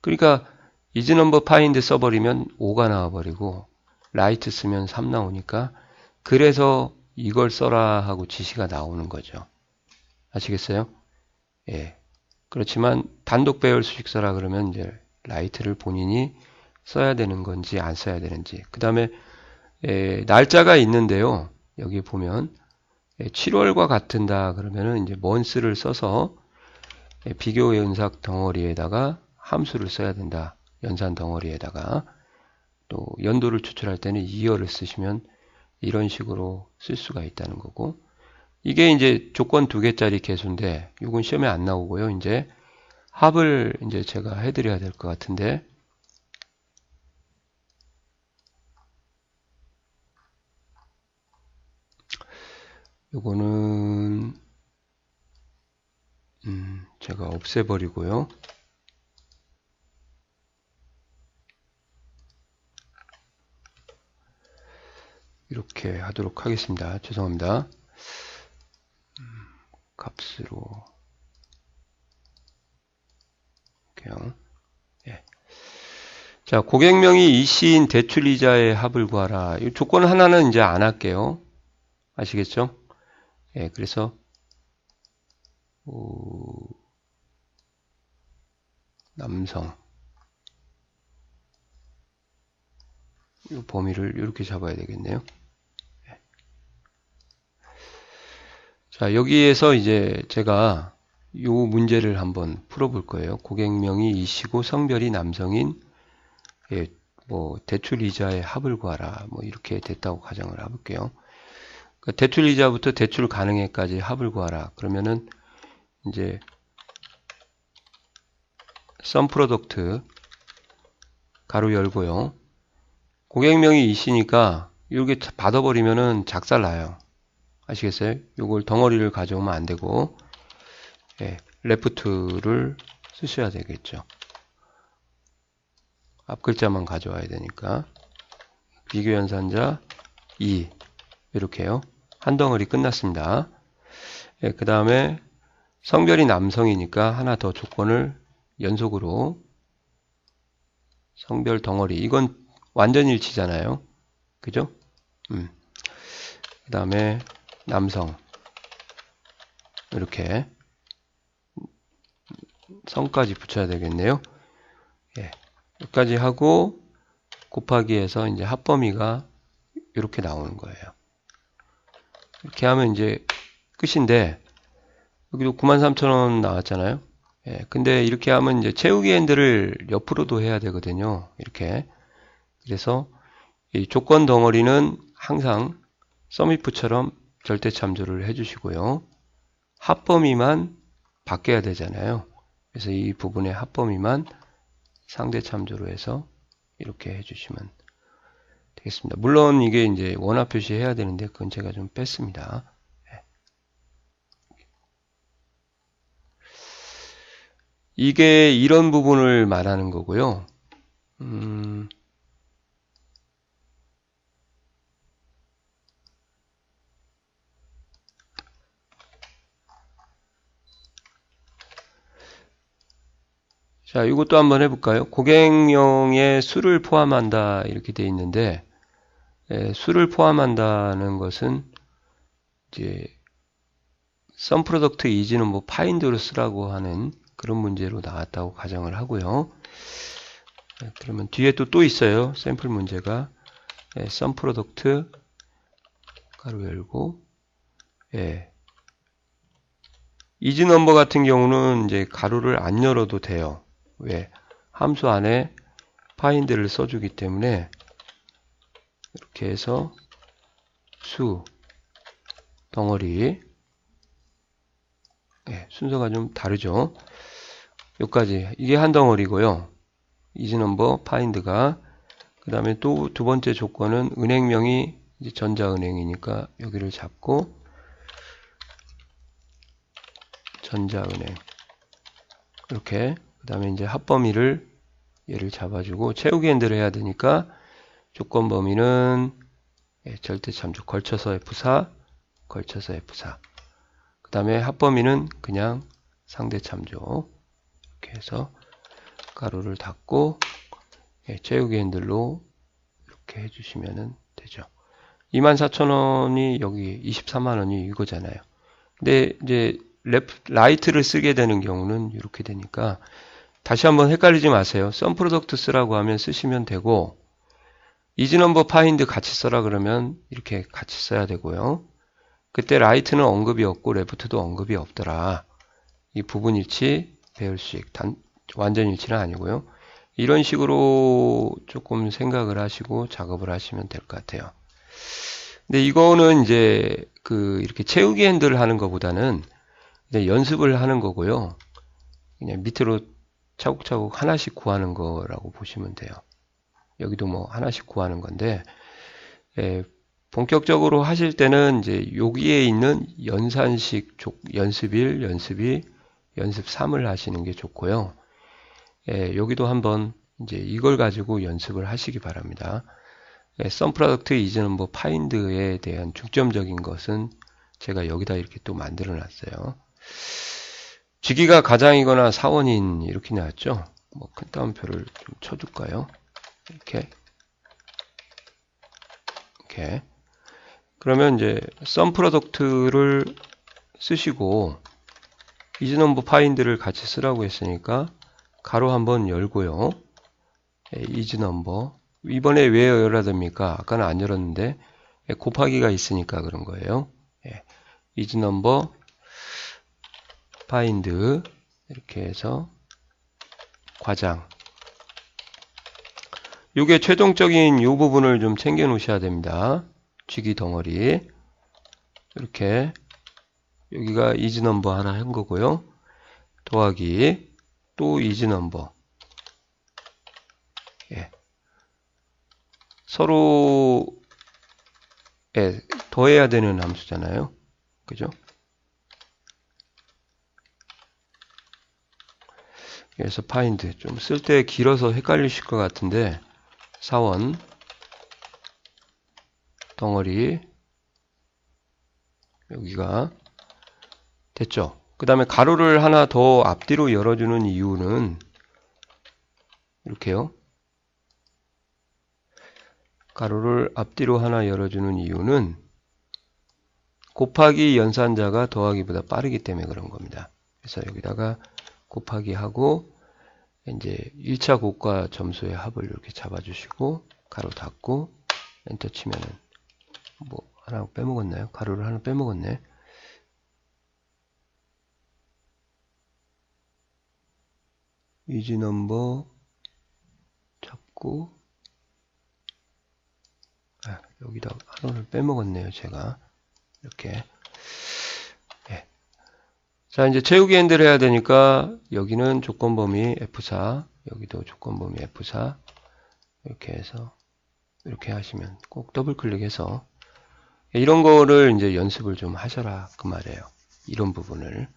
A: 그러니까 이즈넘버 파인드 써버리면 5가 나와버리고 라이트 쓰면 3 나오니까 그래서 이걸 써라 하고 지시가 나오는 거죠. 아시겠어요? 예. 그렇지만 단독 배열 수식 써라 그러면 이제 라이트를 본인이 써야 되는 건지 안 써야 되는지. 그 다음에 날짜가 있는데요. 여기 보면 7월과 같은다 그러면은 이제 month를 써서 비교 연산 덩어리에다가 함수를 써야 된다. 연산 덩어리에다가 또 연도를 추출할 때는 year를 쓰시면 이런 식으로 쓸 수가 있다는 거고, 이게 이제 조건 2개짜리 개수인데 이건 시험에 안 나오고요. 이제 합을 이제 제가 해드려야 될 것 같은데, 요거는 제가 없애버리고요. 이렇게 하도록 하겠습니다. 죄송합니다. 값으로 그냥 예. 자, 고객명이 이시인 대출이자의 합을 구하라. 이 조건 하나는 이제 안 할게요. 아시겠죠? 예, 그래서 남성 이 범위를 이렇게 잡아야 되겠네요. 예. 자, 여기에서 이제 제가 이 문제를 한번 풀어볼 거예요. 고객명이 이시고 성별이 남성인 예, 뭐 대출 이자의 합을 구하라. 뭐 이렇게 됐다고 가정을 해볼게요. 그러니까 대출 이자부터 대출 가능해까지 합을 구하라. 그러면은 이제 썸 프로덕트 가로 열고요. 고객명이 이시니까 이렇게 받아버리면은 작살 나요. 아시겠어요? 이걸 덩어리를 가져오면 안 되고 예, 레프트를 쓰셔야 되겠죠. 앞 글자만 가져와야 되니까 비교 연산자 2 이렇게요. 한 덩어리 끝났습니다. 예, 그 다음에 성별이 남성이니까 하나 더 조건을 연속으로 성별 덩어리 이건 완전 일치잖아요. 그죠? 그 다음에 남성 이렇게 성까지 붙여야 되겠네요. 예, 여기까지 하고 곱하기 해서 이제 합범위가 이렇게 나오는 거예요. 이렇게 하면 이제 끝인데 여기도 93,000원 나왔잖아요. 예, 근데 이렇게 하면 이제 채우기 핸들을 옆으로도 해야 되거든요. 이렇게. 그래서 이 조건 덩어리는 항상 썸이프처럼 절대 참조를 해주시고요. 합범위만 바뀌어야 되잖아요. 그래서 이 부분의 합범위만 상대 참조로 해서 이렇게 해주시면 되겠습니다. 물론 이게 이제 원화 표시해야 되는데 그건 제가 좀 뺐습니다. 이게 이런 부분을 말하는 거고요. 자, 이것도 한번 해볼까요? 고객명에 수를 포함한다 이렇게 되어 있는데 수를 포함한다는 것은 이제 썸 프로덕트 이지는 뭐 파인드로 쓰라고 하는 그런 문제로 나왔다고 가정을 하고요. 그러면 뒤에 또 있어요. 샘플 문제가 썸 프로덕트 가로 열고 이즈 넘버 같은 경우는 이제 가로를 안 열어도 돼요. 왜? 함수 안에 find를 써주기 때문에 이렇게 해서 수 덩어리 순서가 좀 다르죠. 여기까지 이게 한 덩어리고요. 이즈 넘버 find가 그 다음에 또 두 번째 조건은 은행명이 이제 전자은행이니까 여기를 잡고 전자은행 이렇게 그 다음에 이제 합범위를 얘를 잡아주고 채우기 핸들을 해야 되니까 조건 범위는 절대 참조 걸쳐서 F4 걸쳐서 F4 그 다음에 합범위는 그냥 상대 참조 이렇게 해서 가로를 닫고 채우기 핸들로 이렇게 해주시면 되죠. 24,000원이 여기 23만원이 이거잖아요. 근데 이제 라이트를 쓰게 되는 경우는 이렇게 되니까 다시 한번 헷갈리지 마세요. 썸 프로덕트 쓰라고 하면 쓰시면 되고 이즈넘버 파인드 같이 써라 그러면 이렇게 같이 써야 되고요. 그때 라이트는 언급이 없고 레프트도 언급이 없더라. 이 부분 일치, 배열수식, 완전 일치는 아니고요. 이런 식으로 조금 생각을 하시고 작업을 하시면 될 것 같아요. 근데 이거는 이제 이렇게 채우기 핸들을 하는 것보다는 그냥 연습을 하는 거고요. 그냥 밑으로 차곡차곡 하나씩 구하는 거라고 보시면 돼요. 여기도 뭐 하나씩 구하는 건데, 본격적으로 하실 때는 이제 여기에 있는 연산식 연습 1, 연습 2, 연습 3을 하시는 게 좋고요. 여기도 한번 이제 이걸 가지고 연습을 하시기 바랍니다. 썸 프로덕트 이즈넘버 파인드에 대한 중점적인 것은 제가 여기다 이렇게 또 만들어 놨어요. 주기가 가장이거나 사원인 이렇게 나왔죠. 뭐 큰 따옴표를 좀 쳐줄까요? 이렇게 그러면 이제 썸 프로덕트를 쓰시고 이즈넘버 파인드를 같이 쓰라고 했으니까 가로 한번 열고요. 이즈넘버 이번에 왜 열어야 됩니까? 아까는 안 열었는데 곱하기가 있으니까 그런 거예요. 이즈넘버 파인드 이렇게 해서 과장 요게 최종적인 요 부분을 좀 챙겨 놓으셔야 됩니다. 쥐기 덩어리 이렇게 여기가 이즈넘버 하나 한 거고요. 더하기 또 이즈넘버 서로 더해야 되는 함수잖아요. 그죠? 그래서 파인드 좀 쓸 때 길어서 헷갈리실 것 같은데 사원 덩어리 여기가 됐죠. 그 다음에 가로를 하나 더 앞뒤로 열어주는 이유는 이렇게요. 가로를 앞뒤로 하나 열어주는 이유는 곱하기 연산자가 더하기보다 빠르기 때문에 그런 겁니다. 그래서 여기다가 곱하기 하고 이제 1차 곱과 점수의 합을 이렇게 잡아주시고 가로 닫고 엔터 치면은 뭐 하나 빼먹었나요? 가로를 하나 빼먹었네. 이즈넘버 잡고 여기다 하나를 빼먹었네요. 제가 이렇게 자 이제 채우기 핸들 해야 되니까 여기는 조건범위 F4 여기도 조건범위 F4 이렇게 해서 이렇게 하시면 꼭 더블 클릭해서 이런 거를 이제 연습을 좀 하셔라 그 말이에요. 이런 부분을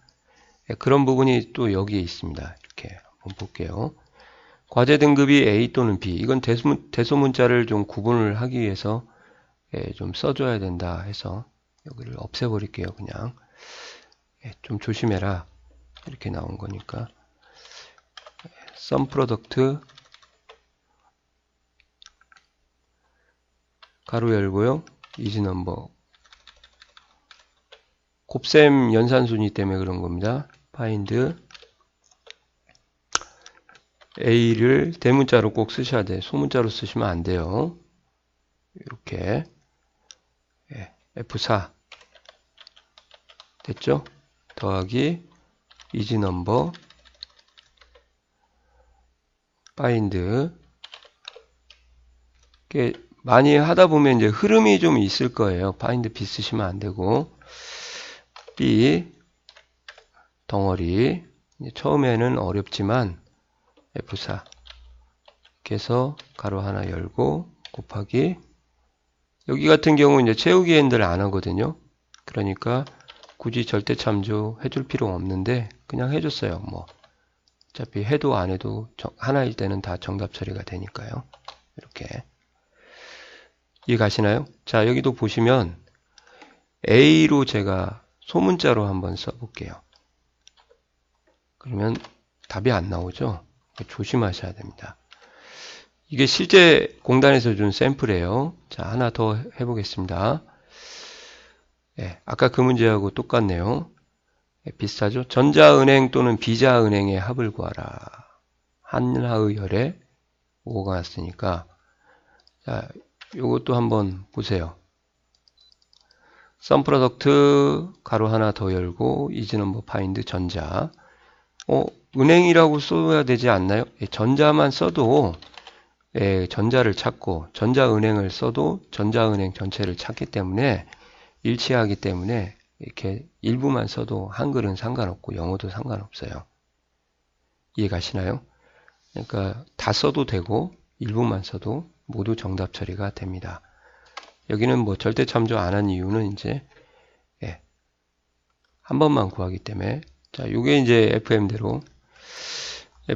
A: 그런 부분이 또 여기에 있습니다. 이렇게 한번 볼게요. 과제 등급이 A 또는 B 이건 대소문자를 좀 구분을 하기 위해서 좀 써줘야 된다 해서 여기를 없애버릴게요. 그냥 좀 조심해라 이렇게 나온 거니까 썸 프로덕트 가로 열고요. 이즈넘버 곱셈 연산순위 때문에 그런 겁니다. 파인드 A를 대문자로 꼭 쓰셔야 돼요. 소문자로 쓰시면 안 돼요. 이렇게 F4 됐죠? 더하기 이즈넘버 파인드 많이 하다 보면 이제 흐름이 좀 있을 거예요. 파인드 B 쓰시면 안 되고 B 덩어리 처음에는 어렵지만 F4 이렇게 해서 가로 하나 열고 곱하기 여기 같은 경우 이제 채우기 핸들 안 하거든요. 그러니까 굳이 절대 참조 해줄 필요 없는데 그냥 해줬어요. 뭐 어차피 해도 안 해도 하나일 때는 다 정답 처리가 되니까요. 이렇게. 이해 가시나요? 자, 여기도 보시면 A로 제가 소문자로 한번 써볼게요. 그러면 답이 안 나오죠? 조심하셔야 됩니다. 이게 실제 공단에서 준 샘플이에요. 자, 하나 더 해보겠습니다. 예, 아까 그 문제하고 똑같네요. 예, 비슷하죠? 전자은행 또는 비자은행의 합을 구하라. 한하의 열에 5가 왔으니까. 자, 요것도 한번 보세요. 썸 프로덕트 가로 하나 더 열고 이즈 넘버 파인드 전자. 은행이라고 써야 되지 않나요? 예, 전자만 써도 예, 전자를 찾고 전자은행을 써도 전자은행 전체를 찾기 때문에 일치하기 때문에 이렇게 일부만 써도 한글은 상관없고 영어도 상관없어요. 이해 가시나요? 그러니까 다 써도 되고 일부만 써도 모두 정답 처리가 됩니다. 여기는 뭐 절대 참조 안 한 이유는 이제 예, 한 번만 구하기 때문에 자, 요게 이제 FM대로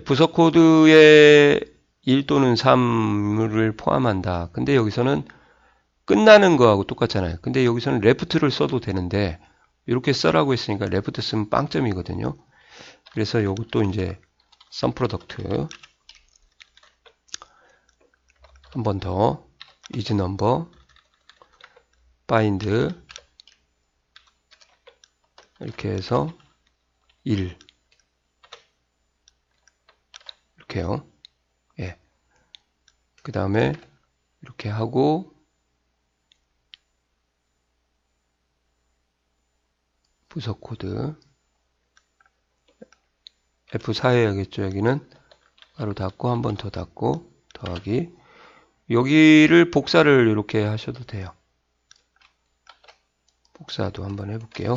A: 부서 코드에 1 또는 3을 포함한다. 근데 여기서는 끝나는 거하고 똑같잖아요. 근데 여기서는 레프트를 써도 되는데 이렇게 써라고 했으니까 레프트 쓰면 빵점이거든요. 그래서 요것도 이제 썸 프로덕트 한 번 더 is number find 이렇게 해서 1 이렇게요. 예. 그 다음에 이렇게 하고 부서 코드 F4 해야겠죠. 여기는 바로 닫고 한 번 더 닫고 더하기 여기를 복사를 이렇게 하셔도 돼요. 복사도 한번 해볼게요.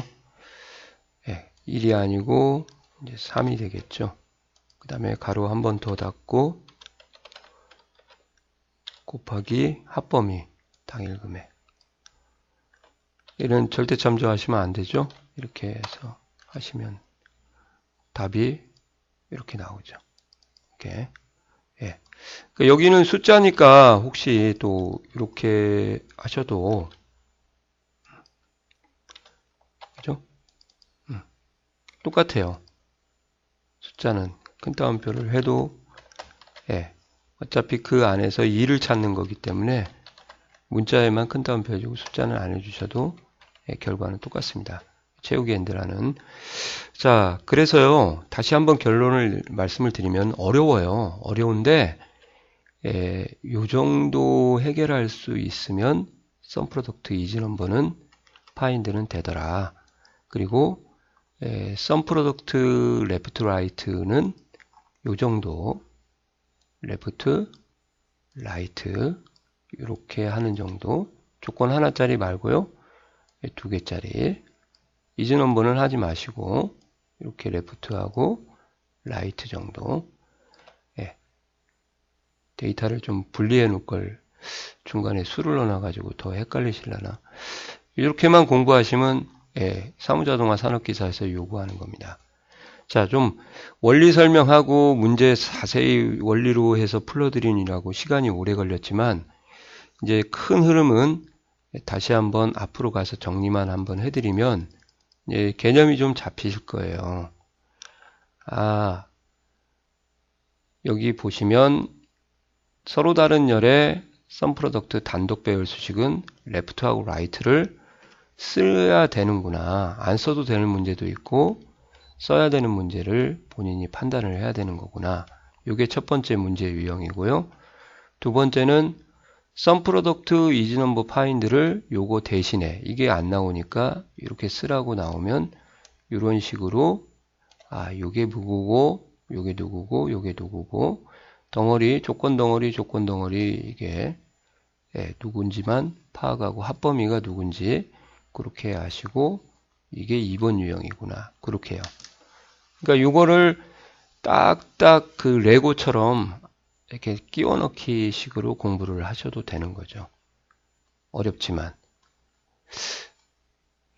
A: 예, 1이 아니고 이제 3이 되겠죠. 그 다음에 가로 한 번 더 닫고 곱하기 합범위 당일금액. 얘는 절대 참조하시면 안 되죠. 이렇게 해서 하시면 답이 이렇게 나오죠. 이렇게. 예. 그러니까 여기는 숫자니까 혹시 또 이렇게 하셔도 그죠? 똑같아요. 숫자는 큰 따옴표를 해도 예. 어차피 그 안에서 2를 찾는 거기 때문에 문자에만 큰 따옴표 해주고 숫자는 안 해주셔도 예, 결과는 똑같습니다. 채우기 엔드라는. 자, 그래서요. 다시 한번 결론을 말씀을 드리면 어려워요. 어려운데 요 정도 해결할 수 있으면 썸 프로덕트 이즈 넘버는 파인드는 되더라. 그리고 썸 프로덕트 레프트 라이트는 요 정도 레프트 라이트 이렇게 하는 정도 조건 하나짜리 말고요. 2개짜리 이즈 넘버는 하지 마시고 이렇게 레프트하고 라이트 정도 예. 데이터를 좀 분리해 놓을 걸 중간에 수를 넣어 가지고 더 헷갈리실라나 이렇게만 공부하시면 예, 사무자동화 산업기사에서 요구하는 겁니다. 자, 좀 원리 설명하고 문제 자세히 원리로 해서 풀어드리느라고 시간이 오래 걸렸지만 이제 큰 흐름은 다시 한번 앞으로 가서 정리만 한번 해드리면 예, 개념이 좀 잡히실 거예요. 아, 여기 보시면 서로 다른 열의 썸 프로덕트 단독 배열 수식은 레프트하고 라이트를 써야 되는구나. 안 써도 되는 문제도 있고 써야 되는 문제를 본인이 판단을 해야 되는 거구나. 이게 첫 번째 문제 유형이고요. 두 번째는 썸 프로덕트 이즈 넘버 파인드를 요거 대신에 이게 안 나오니까 이렇게 쓰라고 나오면 이런 식으로 아 요게 누구고 요게 누구고 요게 누구고 덩어리 조건 덩어리 이게 예, 누군지만 파악하고 합범위가 누군지 그렇게 아시고 이게 2번 유형이구나 그렇게 해요. 그러니까 요거를 딱딱 그 레고처럼 이렇게 끼워 넣기 식으로 공부를 하셔도 되는 거죠. 어렵지만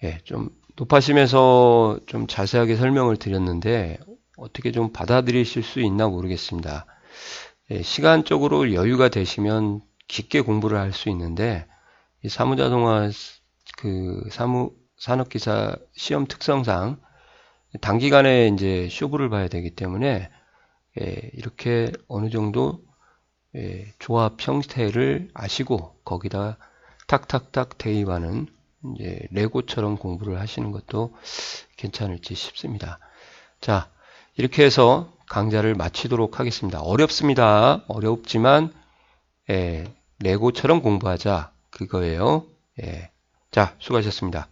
A: 예, 좀 높아심에서 좀 자세하게 설명을 드렸는데 어떻게 좀 받아들이실 수 있나 모르겠습니다. 시간적으로 여유가 되시면 깊게 공부를 할 수 있는데, 이 사무자동화 산업기사 시험 특성상 단기간에 이제 쇼부를 봐야 되기 때문에 이렇게 어느 정도 조합 형태를 아시고 거기다 탁탁탁 대입하는 이제 레고처럼 공부를 하시는 것도 괜찮을지 싶습니다. 자, 이렇게 해서 강좌를 마치도록 하겠습니다. 어렵습니다. 어렵지만 레고처럼 공부하자 그거예요. 자, 수고하셨습니다.